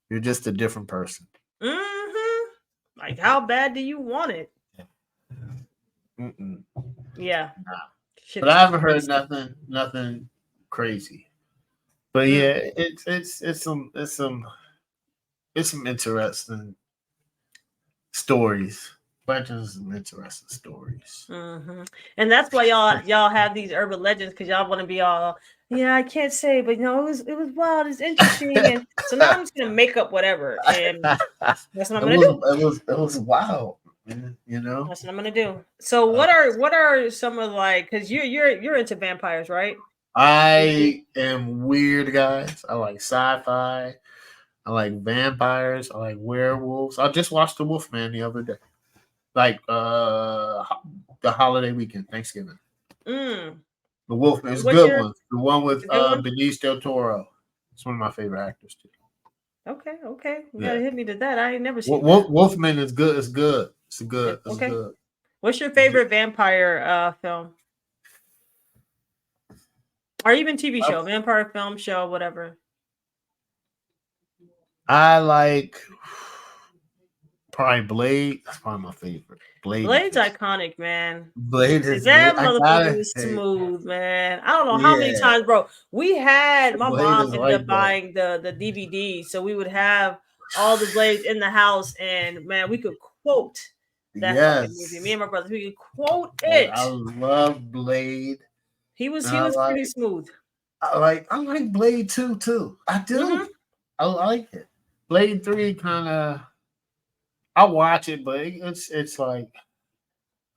you're just a different person.
Mm-hmm. Like, how bad do you want it?
Mm-mm.
Yeah.
Nah. But I haven't heard nothing crazy. But yeah, it's some interesting stories. Bunch of some interesting stories.
Mm-hmm. And that's why y'all have these urban legends, because y'all want to be all, yeah, I can't say, but it was wild, it's interesting, and so now I'm just gonna make up whatever, and that's what I'm gonna do.
It was wild, you know.
That's what I'm gonna do. So what are some of, like, because you're into vampires, right?
I am weird, guys. I like sci-fi. I like vampires. I like werewolves. I just watched The Wolfman the other day, like the holiday weekend, Thanksgiving.
Mm.
The Wolfman is a
What's
good
your
one. The one with
good one?
Benicio del Toro. It's one of my favorite actors too.
Okay. You
Yeah,
gotta hit me to that. I ain't never seen that.
Wolfman is good. It's good. It's good. It's
Okay.
good.
What's your favorite vampire film? Or even TV show, vampire film show, whatever.
I like probably Blade. That's probably my favorite. Blade is
Blade's
just
iconic, man.
Blade is good.
That
I
motherfucker
gotta
was
say,
smooth, man. I don't know how many
yeah,
times, bro. My
Blade
mom
is
ended up
like that.
buying the DVD, so we would have all the Blades in the house, and man, we could quote that fucking movie. Me
Yes,
and my brothers, we could quote
I
it.
love Blade. And
He was pretty smooth.
I like Blade 2 too. I do.
Mm-hmm.
I like it. Blade 3 kind of I watch it, but it's like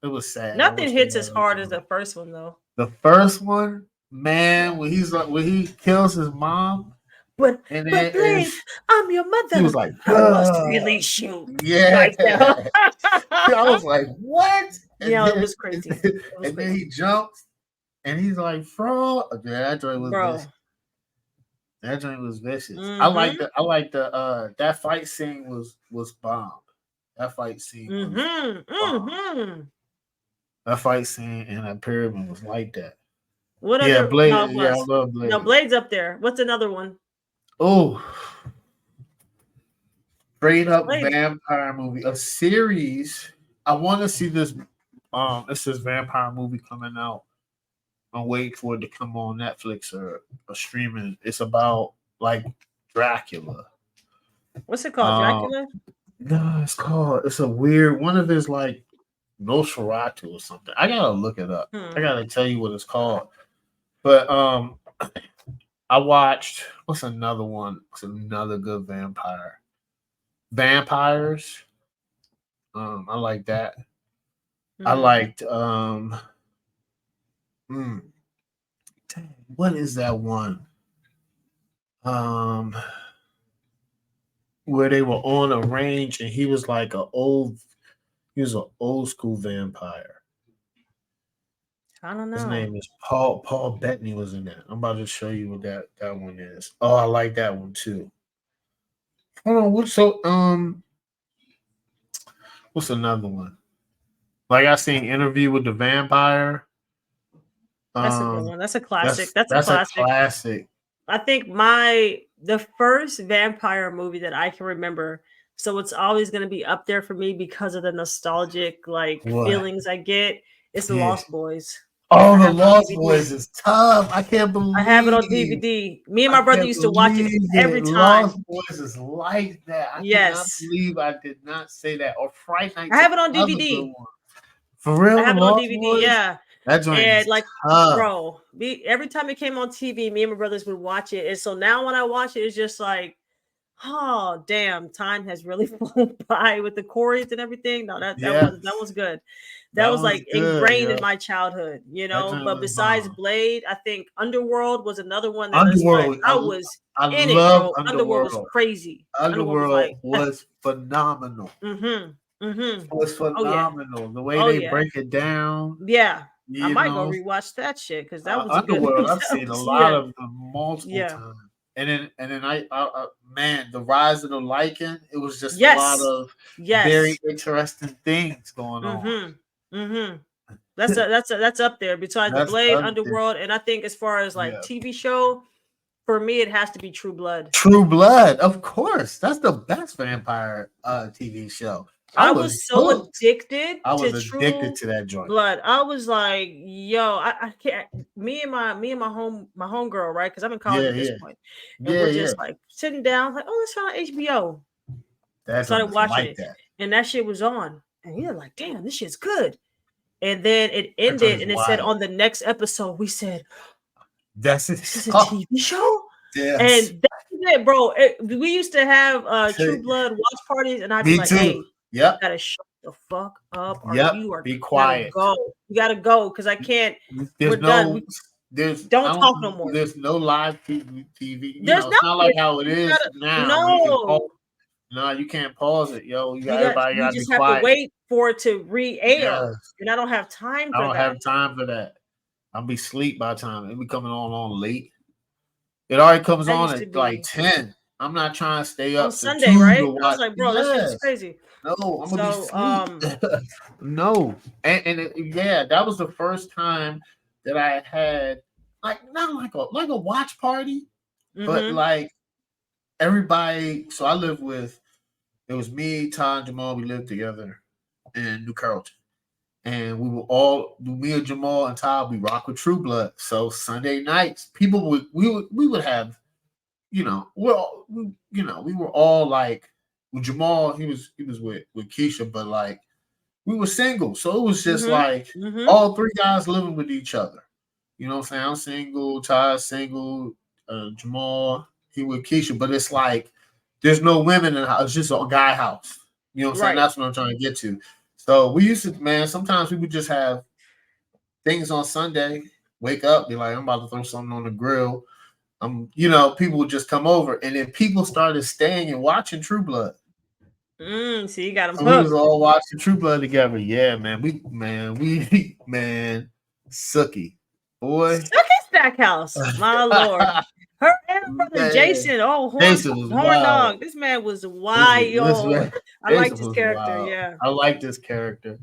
it was sad. I
Nothing
wish they
hits as
never
hard as the first one, though.
the first one, man, when he kills his mom and
But
then
Blade, I'm your
he was
mother.
like,
I must release you.
yeah.
Like that.
I was like, what?
Yeah, it was crazy. It was
And then
crazy.
he jumps and he's like, fraud. Yeah, that joint was
Bro.
vicious. That joint was vicious.
Mm-hmm.
I like the that fight scene was bomb. That fight scene was
Mm-hmm.
bomb.
Mm-hmm.
That fight scene in that pyramid was like that.
What
Yeah,
other no it
Blade. Yeah, I
was.
love
No,
Blade.
Blade's up there. What's another one?
Oh, straight up
Blade.
vampire movie. A series. I want to see this. It's this vampire movie coming out. I'm waiting for it to come on Netflix or streaming. It's about like Dracula.
What's it called?
Um,
Dracula?
no, it's a weird one of his like Nosferatu or something. I gotta look it up. I gotta tell you what it's called. But I watched what's another one? What's another good vampire? Vampires. I like that. I liked hmm, what is that one? Um where they were on a range and he was like he was an old school vampire.
I don't
His
know.
name is Paul Bettany was in that. I'm about to show you what that one is. Oh, I like that one too. Hold on, what's another one? Like I seen Interview with the Vampire.
That's a good one. That's a classic.
That's
That's a
that's a
classic.
classic.
I think the first vampire movie that I can remember So it's always going to be up there for me because of the nostalgic like
What?
feelings I get. It's the
Yeah.
Lost Boys.
Oh,
I
the
have it on
Lost
DVD.
Boys is tough. I can't
I have it on
believe.
DVD. Me and
I
my brother
can't
used to watch it
believe
every
it.
time.
Lost Boys is like that. I cannot
Yes.
believe I did not say that. Or Fright
I
Night's
have it on
another good
DVD.
one. For real,
I
the
have it on
Lost
DVD,
Boys?
yeah.
That joint
And
is
like,
tough.
bro, every time it came on TV, me and my brothers would watch it. And so now when I watch it, it's just like, oh damn, time has really flown by with the chorus and everything. No,
Yes.
that was good. That
That
was
was
like
good,
ingrained in
yo.
my childhood,
That joint
But
was
besides
bomb.
Blade, I think Underworld was another one that is like
Underworld.
I was
I
in it,
love
bro. Underworld was
Underworld.
crazy. Underworld was
Underworld
like,
was phenomenal.
mm-hmm.
Was
Oh yeah.
phenomenal. The way
Oh
they
yeah.
break it down,
Yeah. I
you
might go
know.
rewatch that shit because that was a good
Underworld, I've
that
seen a
was,
lot
yeah.
of them multiple
Yeah.
times. And then man, the rise of the Lycan, it was just a lot
Yes.
of very
Yes.
interesting things going on.
Mm-hmm. That's up there besides the
That's
Blade,
up there.
Underworld, and I think as far as like
Yeah.
TV show, for me it has to be True Blood.
True Blood, of course. That's the best vampire TV show. I
I
was
was so
hooked.
addicted
I
to
was addicted
True
to that joint.
Blood. I was like, yo, I can't. Me and my homegirl, right? Because I'm in college
Yeah,
at this
yeah.
point, and
Yeah,
we're
yeah.
just like sitting down, like, oh, let's turn on HBO.
That
Started
joint is
watching
like
it,
that.
and that shit was on, and you're like, damn, this shit's good. And then it
That joint
ended,
is
and it said
wild.
on the next episode, we said,
That's it.
this is a
Oh,
TV show?
yes.
And that's it, bro. We used to have True Blood watch parties, and I'd be
Me
like,
too.
hey,
Yep.
you gotta shut the fuck up, or
Yep. Be
you gotta
quiet.
go. You gotta go because I can't.
There's
We're done.
no there's I
Don't
don't
talk no more.
there's no live TV. You
There's
know, it's not like
nothing.
how it
You
is
gotta
now where you can pause.
no.
No, you can't pause it, yo. Everybody
You
gotta be
just have to
quiet.
wait for it to re-air,
Yes.
and I don't have time
I
for
don't
that.
have time for that. I'll be asleep by the time it be coming on late. It already comes
That
on
used to
at like
be
10. I'm not trying to stay
on
up to
Sunday,
2 to
right? I was
watch.
like, bro, that shit is
Yes.
crazy.
No, I'm gonna be
So,
asleep. No. Yeah, that was the first time that I had like not like a watch party, but like everybody. So I lived with it was me, Todd, and Jamal. We lived together in New Carrollton. And we were all me and Jamal and Todd, we rock with True Blood. So Sunday nights, we would have, we were all like with Jamal, he was with Keisha, but like we were single. So it was just like all three guys living with each other. You know what I'm saying? I'm single, Todd's single, Jamal, he with Keisha, but it's like there's no women in the house, it's just a guy house. You know what I'm saying?
right.
That's what I'm trying to get to. So we used to, man, sometimes we would just have things on Sunday, wake up, be like, I'm about to throw something on the grill. People would just come over, and then people started staying and watching True Blood.
So you got them
So we was
hooked.
all watching True Blood together. Yeah, man. Sookie. Boy.
Sookie Stackhouse. My lord. Her and her brother
Man,
Jason. Oh,
Jason was
horn
wild.
dog. This man was wild. I liked his character.
Wild.
Yeah.
I liked this character.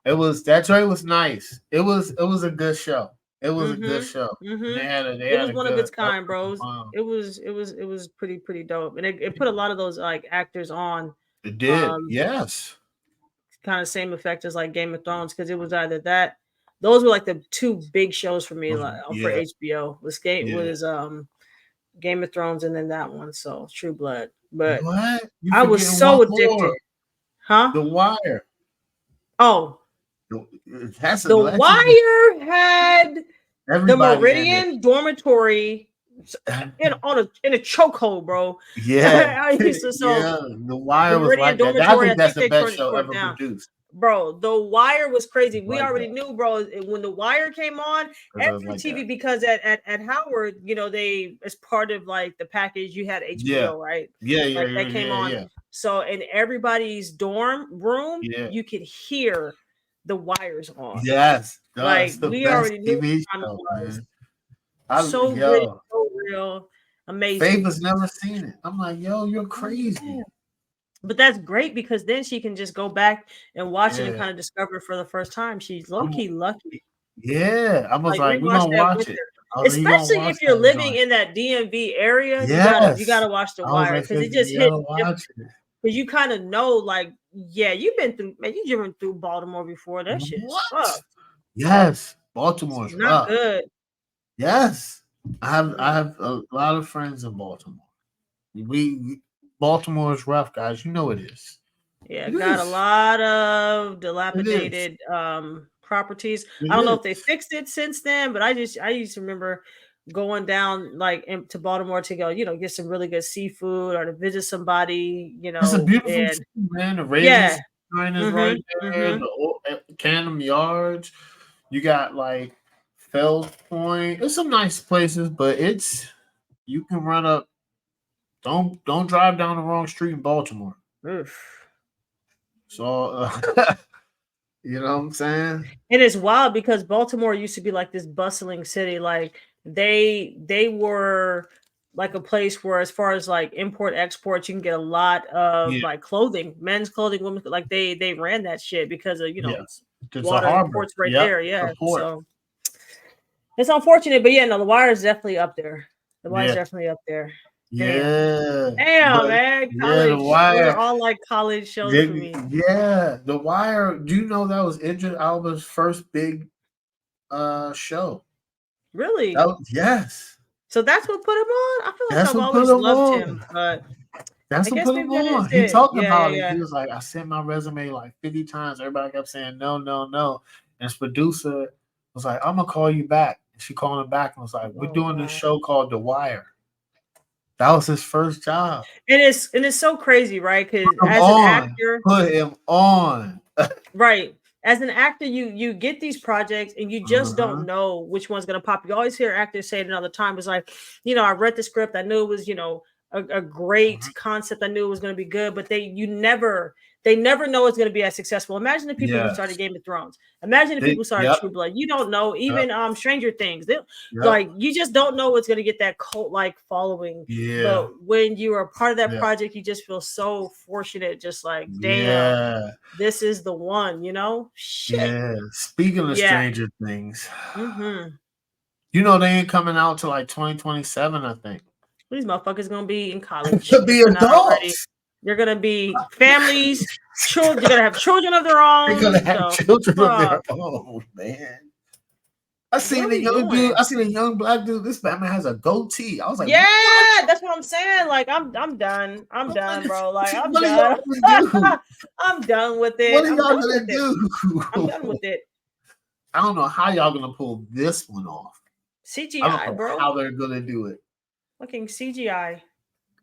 That joint was nice. It was a good show. It was a good show.
It was one of its kind, bros. It was pretty dope, and it put a lot of those like actors on.
It did, yes.
Kind of same effect as like Game of Thrones because it was either that. Those were like the two big shows for me, like for HBO. Was Game of Thrones, and then that one. So True Blood, but
what?
I was so addicted, huh?
The Wire.
Oh,
that's
The Wire had the Meridian Dormitory in a chokehold, bro.
Yeah,
The
Wire was like that. I think that's the best show ever produced.
Bro, The Wire was crazy. We already knew, bro, when The Wire came on, every TV, because at Howard, they, as part of like the package, you had HBO, right? That came on.
Yeah.
So in everybody's dorm room, you could hear The Wire's on.
Yes.
Like we already knew
TV
show,
man.
So good, so real, amazing.
Faith has never seen it. I'm like, yo, you're crazy.
Yeah. But that's great because then she can just go back and watch it and kind of discover it for the first time. She's low-key lucky.
Yeah. I was like we're gonna watch it.
Especially if you're living in that DMV area, you gotta watch The Wire because it just hit. because you kind of know, like, yeah, you've been through, man, you driven through Baltimore before. That shit's
What?
rough.
Yes,
It's
Baltimore is
not
rough.
good.
Yes, I
Mm.
have a lot of friends in Baltimore. Baltimore is rough, guys. You know it is.
Yeah,
It
got a
is.
lot of
It is.
dilapidated properties. I
It
don't know if they
is.
fixed it since then, but I used to remember going down like to Baltimore to go, get some really good seafood or to visit somebody,
It's a beautiful
and
city, man. The Raven
yeah.
sign is right
Mhm.
there.
Mhm.
Canham Yards. You got like Fells Point. There's some nice places, but you can run up. Don't drive down the wrong street in Baltimore.
Oof.
So you know what I'm saying?
And it's wild because Baltimore used to be like this bustling city. Like they were like a place where, as far as like import exports, you can get a lot of
Yeah,
like clothing, men's clothing, women's, like they ran that shit because of
yeah.
it's
It's a
water, the
harbor.
ports right
Yep,
there.
it's a
Yeah,
port.
so it's unfortunate, but yeah, no, the wire is definitely up there. The wire is
Yeah,
definitely up there. Damn,
yeah.
damn,
But
man,
yeah, the
college. Those are
wire.
all like college shows for me.
Yeah, the wire. Do you know that was Idris Elba's first big show?
Really.
Yes.
So that's what put him on? I feel like
That's
I've
what put
always
him
loved
on.
him, but
That's
I
what
guess
put him
maybe that is
on. He
it.
talked
Yeah, yeah,
about it.
yeah.
He was like, I sent my resume like 50 times. Everybody kept saying no, no, no. And his producer was like, I'm gonna call you back. And she called him back and was like, we're
Oh
doing this
wow.
show called The Wire. That was his first job.
And it's so crazy, right? Because
Put him
as an
on.
actor,
Put him on.
right? As an actor, you get these projects and you just don't
Uh-huh.
know which one's gonna pop. You always hear actors say it another time. It's like, I read the script, I knew it was, a great
Uh-huh.
concept. I knew it was gonna be good, but they never know it's gonna be as successful. Imagine the people who started
Yes.
Game of Thrones. Imagine the people who started
Yep.
True Blood. You don't know,
Yep.
even Stranger Things.
Yep.
Like you just don't know what's gonna get that cult like following.
Yeah.
But when you are a part of that
Yeah.
project, you just feel so fortunate, just like, damn,
Yeah.
this is the one. Shit.
Yeah. Speaking of
Yeah.
Stranger Things,
Mm-hmm.
they ain't coming out till like 2027, I think.
These motherfuckers gonna be in college
To
if
be
they're not already.
adults.
They're gonna be families, children. They're gonna have children of their
They're gonna
own.
have
The
children of their
fuck.
own, man.
What are we
I
doing?
seen a young black dude. This Batman has a goatee. I was like, what?
Yeah, that's what I'm saying. Like I'm done. I'm
I'm like,
done, bro. Like I'm
what are y'all
done.
gonna do?
I'm done with
What
it.
are
I'm
y'all
done with
gonna
it. I'm
do?
done with it.
I don't know how y'all gonna pull this one off. I don't
CGI,
know
bro.
how they're gonna do it.
Fucking CGI.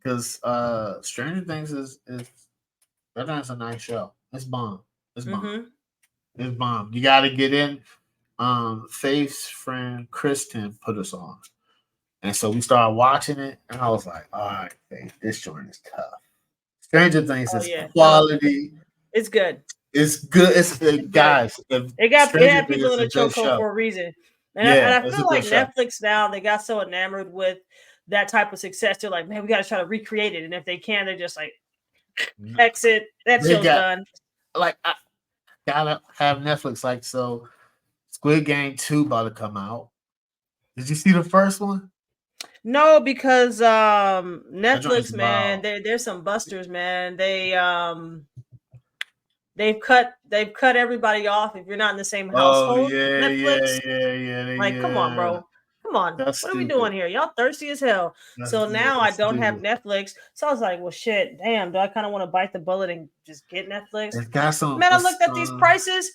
Because Stranger Things is that's a nice show. It's bomb. It's bomb.
Mm-hmm.
It's bomb. You got to get in. Faith's friend Kristen put us on, and so we started watching it, and I was like, "All right, Faith, this joint is tough." Stranger Things
Oh
is
yeah. No,
quality.
it's good.
It's good.
It's good.
Guys.
It
Stranger
had
Things
people
is
in a
a good
chokehold
show.
for a reason. And
Yeah,
I
it's a
feel
good
like
show.
Netflix now, they got so enamored with that type of success. They're like, man, we got to try to recreate it. And if they can, they're just like, exit. That
They
show's
got
done.
like I gotta have Netflix. Like so, Squid Game 2 about to come out. Did you see the first one?
No, because
That joint is
Netflix, man,
wild.
there's some busters, man. They've cut everybody off if you're not in the same
Oh
household.
yeah,
Netflix.
yeah, yeah, yeah,
Like, come on,
yeah.
bro. Come on.
That's
What are we doing
stupid.
here? Y'all thirsty as hell. So now I
That's
don't have
stupid.
Netflix. So I was like, well, shit, damn. Do I kind of want to bite the bullet and just get Netflix?
It's got some.
Man, I
It's
looked at these prices.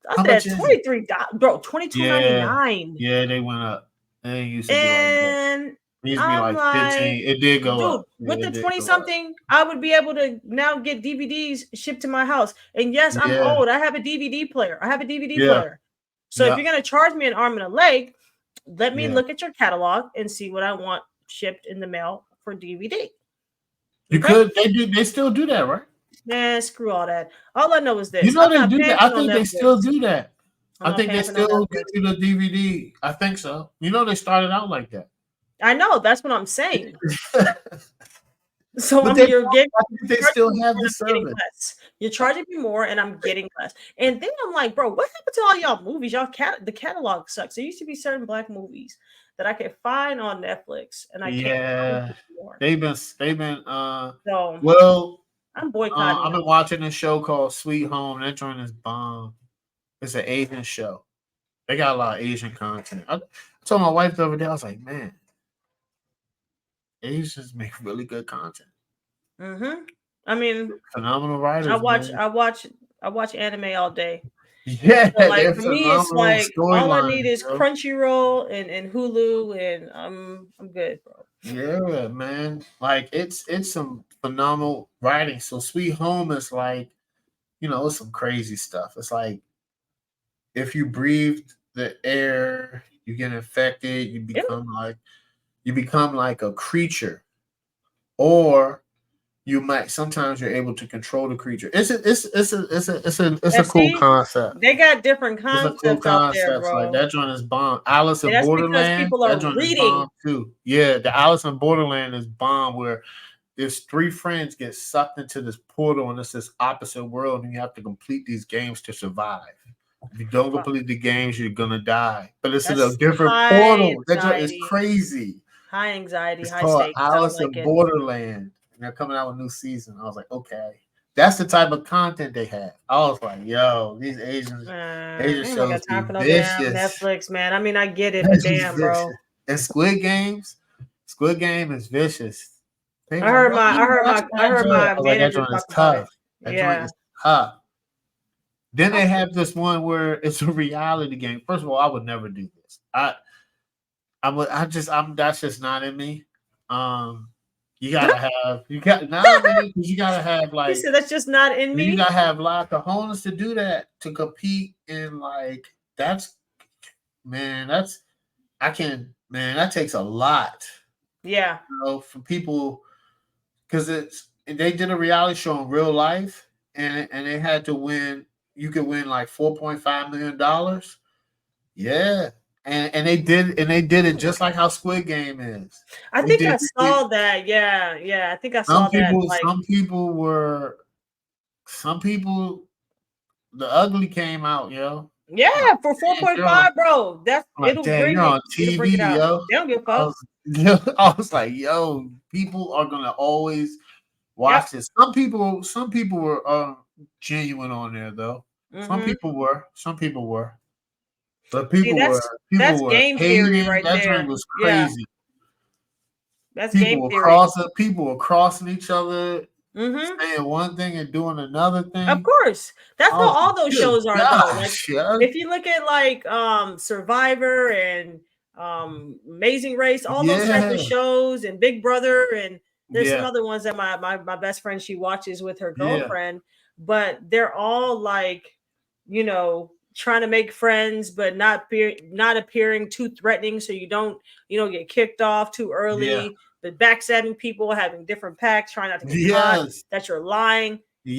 I
how much
said
is it?
$23, bro, 22.99.
Yeah, yeah, they went up. They used to be like that.
And
It used to be
I'm
like
like,
15. It did go
dude,
up.
with
Yeah,
the
it did
20
go up.
something, I would be able to now get DVDs shipped to my house. And yes, I'm
Yeah,
old. I have a DVD player. I have a DVD
yeah,
player. So if
yeah,
you're going to charge me an arm and a leg, let me
yeah.
look at your catalog and see what I want shipped in the mail for DVD.
You
Okay?
could. They do. They still do that, right?
Man, screw all that. All I know is
You
this.
know
I'm
they
not
do
paying
that.
for
I
no
think they still
Netflix.
do that.
I'm
I
not
think they
paying for no
still give
Netflix.
you the DVD. I think so. You know they started out like that.
I know. That's what I'm saying. So
But
you're getting
I think they
charging
still
me
have
more
the
and I'm getting
service.
less. You're charging me more and I'm getting less. And then I'm like, bro, what happened to all y'all movies? The catalog sucks. There used to be certain black movies that I could find on Netflix and I can't find
Yeah,
anymore.
they've been
So
well.
I'm boycotting
I've
them.
been watching this show called Sweet Home. That joint is bomb. It's an Asian show. They got a lot of Asian content. I told my wife the other day, I was like, man, Asians make really good content.
Mm-hmm. I mean,
Phenomenal
I
writers,
watch,
man.
I watch, I watch anime all day.
Yeah,
So like
they're
for me, it's
phenomenal
like all I
storylines,
need is
yo.
Crunchyroll and Hulu, and I'm good, bro.
Yeah, man. Like it's some phenomenal writing. So Sweet Home is like, it's some crazy stuff. It's like if you breathe the air, you get infected,
Yeah.
you become like a creature. Or you might sometimes you're able to control the creature. It's a
And
cool
see,
concept.
they got different
It's a cool
concepts out there,
concept. Like
bro.
that joint is bomb. Alice
And
in
that's because
Borderland,
people
that
are
joint is
reading.
bomb too. Yeah, the Alice in Borderland is bomb where there's three friends get sucked into this portal and it's this opposite world and you have to complete these games to survive. If you don't
Wow,
complete the games, you're gonna die. But it's in a
that's
different
high
portal. That joint is
anxiety,
crazy.
high anxiety,
It's
high
called
stakes. I don't
Alice
like
in
it.
Borderland. And they're coming out with a new season. I was like, okay. That's the type of content they have. I was like, yo, these Asian
Ain't nobody
shows
got time
be
for no damn
vicious.
Netflix, man. I mean, I get it,
They're
but
just
damn, bro.
vicious. And Squid Game is vicious. They
I
like,
heard
why
my, I
you
heard
watch
my, I
that
heard
joint?
my
I was like, that
manager
joint is
talk about it.
tough. That joint
Yeah.
is tough. Then
I,
they have this one where it's a reality game. First of all, I would never do this. I'm that's just not in me. Um, you got not in me because you gotta have
he
like
said that's just not in
you
me.
gotta have like cojones to do that to compete in like that's man that's I can man that takes a lot
Yeah.
for people because it's they did a reality show in real life and they had to win. You could win like $4.5 million. Yeah, and they did it just like how Squid Game is.
I
They
think
did
I
they,
saw that. Yeah, yeah. I think I saw that. Like,
some people the ugly came out, yo. I'm
yeah,
like,
for
dang, you're
4.5, bro. That's
I'm like,
it'll
dang,
bring
you're
it.
on
It'll bring
TV,
it out.
yo.
They don't give a
I
fuck.
was, I was like, yo, people are gonna always
Yep.
watch this. Some people were genuine on there though.
Mm-hmm.
Some people were, but
See, that's
people were
game theory
hating.
right
That drink
there.
was
Yeah,
crazy.
that's game theory.
People were crossing each other,
Mm-hmm.
saying one thing and doing another
Of
thing.
course. That's
I
how
was
all
like,
those
good
shows are though. Like
gosh, yeah.
if you look at like Survivor and Amazing Race, all those type
Yeah.
of shows and Big Brother and there's some
Yeah.
other ones that my best friend she watches with her
Yeah.
girlfriend, but they're all like, trying to make friends but not appearing too threatening so you don't get kicked off too
Yeah.
early, but backstabbing people, having different packs, trying not to get caught,
Yes.
that you're lying. That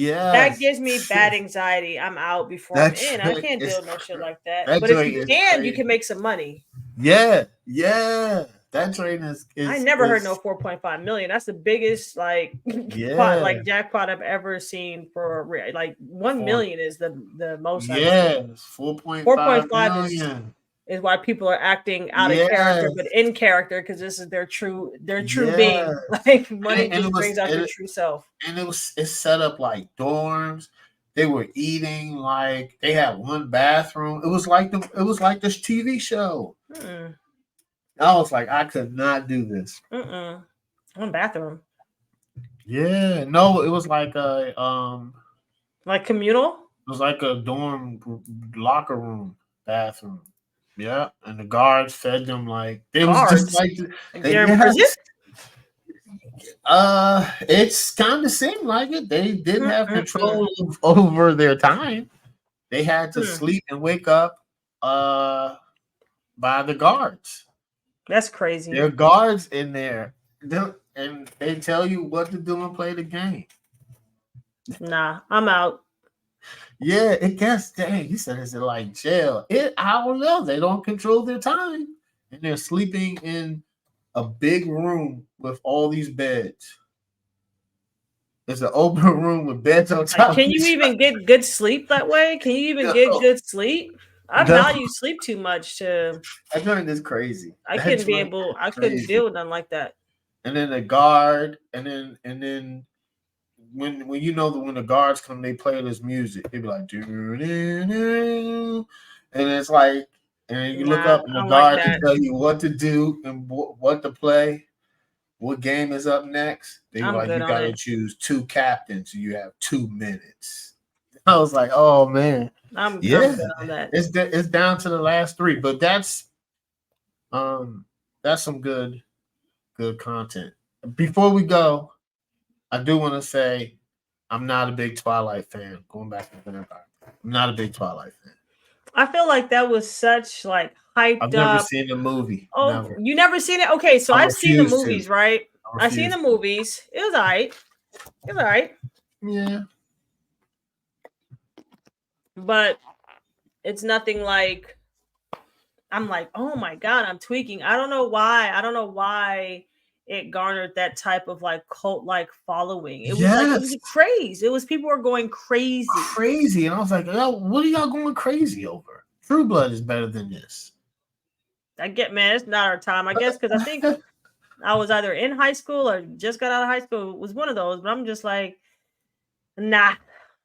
Yes.
gives me bad anxiety. I'm out before I'm
That
in. I
joint
can't
is
deal with no shit like that.
that
But if
joint
you
is
can, you
crazy.
can make some money.
Yeah. Yeah. That joint is
I
is
never heard no
is
4.5 million. That's the biggest like pot
yeah.
like jackpot I've ever seen for like 1
For
million is the most I've seen.
yes, 4.5
4.5
million.
is why people are acting out of character, but
Yes.
in character because this is their true being.
Yes.
Like
And
money just brings out your true self.
it's set up like dorms. They were eating like they had one bathroom. It was like this TV show.
Mm-mm.
I was like, I could not do this.
Mm-mm. One bathroom.
Yeah, no, it was like
Like communal?
it was like a dorm locker room bathroom. Yeah, and the guards fed them like it was just
Guards.
like
Like
they
they're in prison?
yes. It's kind of seemed like it. They didn't have
Mm-mm-mm.
control over their time. They had to
Hmm.
sleep and wake up uh by the guards.
That's
There
crazy.
are guards in there, and they tell you what to do and play the game.
Nah, I'm out.
Yeah, it gets dang. He said it's like jail. I don't know. They don't control their time, and they're sleeping in a big room with all these beds. It's an open room with beds on
Like,
top of
can you
each
even get good sleep that way? Can you even get
other.
good sleep? I
No,
value sleep too much to
that joint is crazy.
I
That
couldn't be
joint
able
is
I couldn't
crazy.
deal with nothing like that.
And then the guard, and then when when the guards come, they play this music. They be like, and it's like, and you look
Nah,
up, and
I
the
don't like
guard can
that.
tell you what to do and what to play, what game is up next. They were
I'm
like,
good
you
on
got to
it.
choose 2 captains. You have 2 minutes. I was like, oh man,
I'm
yeah,
good on that.
it's down to the last 3, but um that's some good content. Before we go, I do want to say I'm not a big Twilight fan. Going back to Vampire, I'm not a big Twilight fan.
I feel like that was such like
I've
hyped
never
up.
seen the movie.
Oh,
Never.
you never seen it? Okay, so
I
I've seen the
refuse to.
movies, right?
I
I seen
refuse
the
to.
movies. It was alright. It was alright.
Yeah.
But it's nothing like I'm like, oh my god, I'm tweaking. I don't know why. I don't know why it garnered that type of like cult like following. It was like it was
Yes.
a craze. It was people were going crazy.
Crazy. And I was like, yo, what are y'all going crazy over? True Blood is better than this.
I get, man, it's not our time. I guess because I think I was either in high school or just got out of high school. It was one of those, but I'm just like, nah,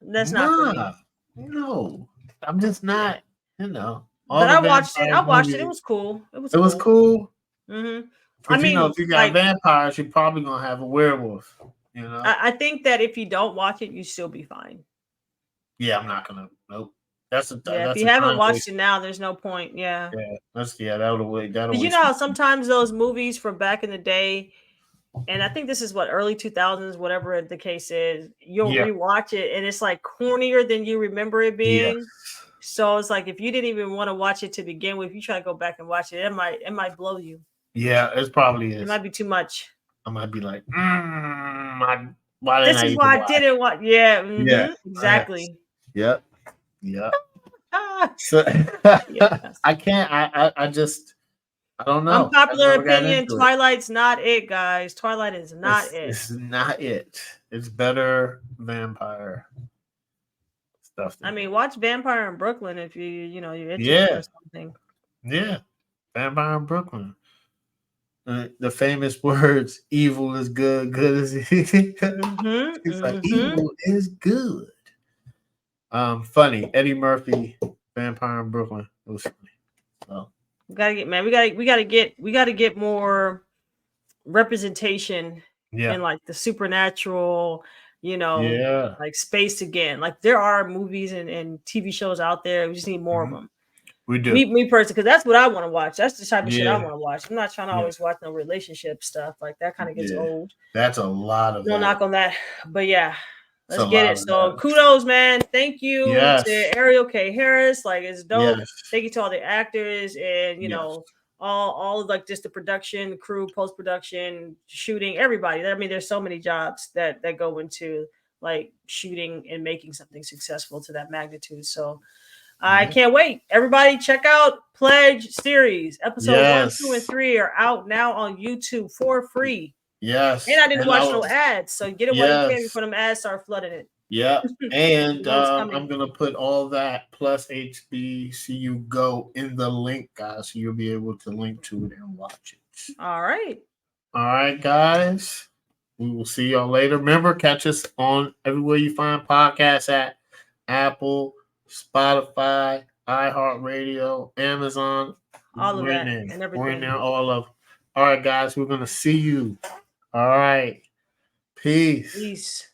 that's not for me.
Nah. No. I'm just not, all
But
the
I watched it.
vampire
I watched it. It
movies.
was cool. It was
It was
cool.
cool.
Hmm I
Because
mean,
if you got
like,
vampires, you're probably gonna have a werewolf. You know?
I think that if you don't watch it, you still be fine.
Yeah, I'm not gonna. Nope. That's
Yeah, if
that's
you
a
haven't
time
watched
waste.
it now, there's no point. Yeah.
That'll
Did you
waste
know
my
how sometimes those movies from back in the day, and I think this is what early 2000s, whatever the case is, you'll
Yeah.
rewatch it and it's like cornier than you remember it
Yeah.
being. So it's like if you didn't even want to watch it to begin with, if you try to go back and watch it, it might blow you.
Yeah, it probably
It
is.
might be too much.
I might be like, why didn't
This
I
is
even
why I
watch?
didn't watch. Yeah,
Yeah.
exactly.
Yep. Yep.
Ah,
So
yes.
I can't. I just. I don't know. I
Unpopular
never got
opinion:
into it.
Twilight's not it, guys. Twilight is not it.
It's not it. It's better vampire stuff
I
than
mean,
that.
watch Vampire in Brooklyn if you're itching
Yeah.
for something.
Yeah. Vampire in Brooklyn. The famous words, evil is good, good is evil. It's like
Mm-hmm.
evil is good. Funny. Eddie Murphy, Vampire in Brooklyn. It was funny. So
We gotta get, man. We gotta get more representation
yeah.
in like the supernatural,
Yeah.
like space again. Like there are movies and TV shows out there. We just need more of
Mhm.
them.
We do.
Me personally, because that's what I want to watch. That's the type of shit I
Yeah.
want to watch. I'm not trying to
Yeah.
always watch no relationship stuff. Like that kind of gets
Yeah.
old.
That's a lot of
No
that.
knock on that. But yeah,
It's
let's
a
get
lot
it.
of
So
that.
kudos, man. Thank you
Yes.
to Ariel K. Harris. Like it's dope.
Yes.
Thank you to all the actors and
Yes.
all of like just the production, the crew, post production, shooting, everybody. I mean, there's so many jobs that go into like shooting and making something successful to that magnitude. So I
Yeah.
can't wait. Everybody check out Pledge series. Episode 1, 2, and
Yes.
3 are out now on YouTube for free. And
Yes.
I didn't
And I
watch no
was
ads. So get it while you can
yes.
before them ads start flooding it.
Yeah.
You
And
know it's
I'm
coming.
gonna put all that plus HBCU Go in the link, guys, so you'll be able to link to it and watch it.
All right.
All right, guys. We will see y'all later. Remember, catch us on everywhere you find podcasts at Apple, Spotify, iHeartRadio, Amazon.
All of
We're in
that
there.
and
We're in
everything.
there, all of. All right, guys. We're gonna see you. All right. Peace.
Peace.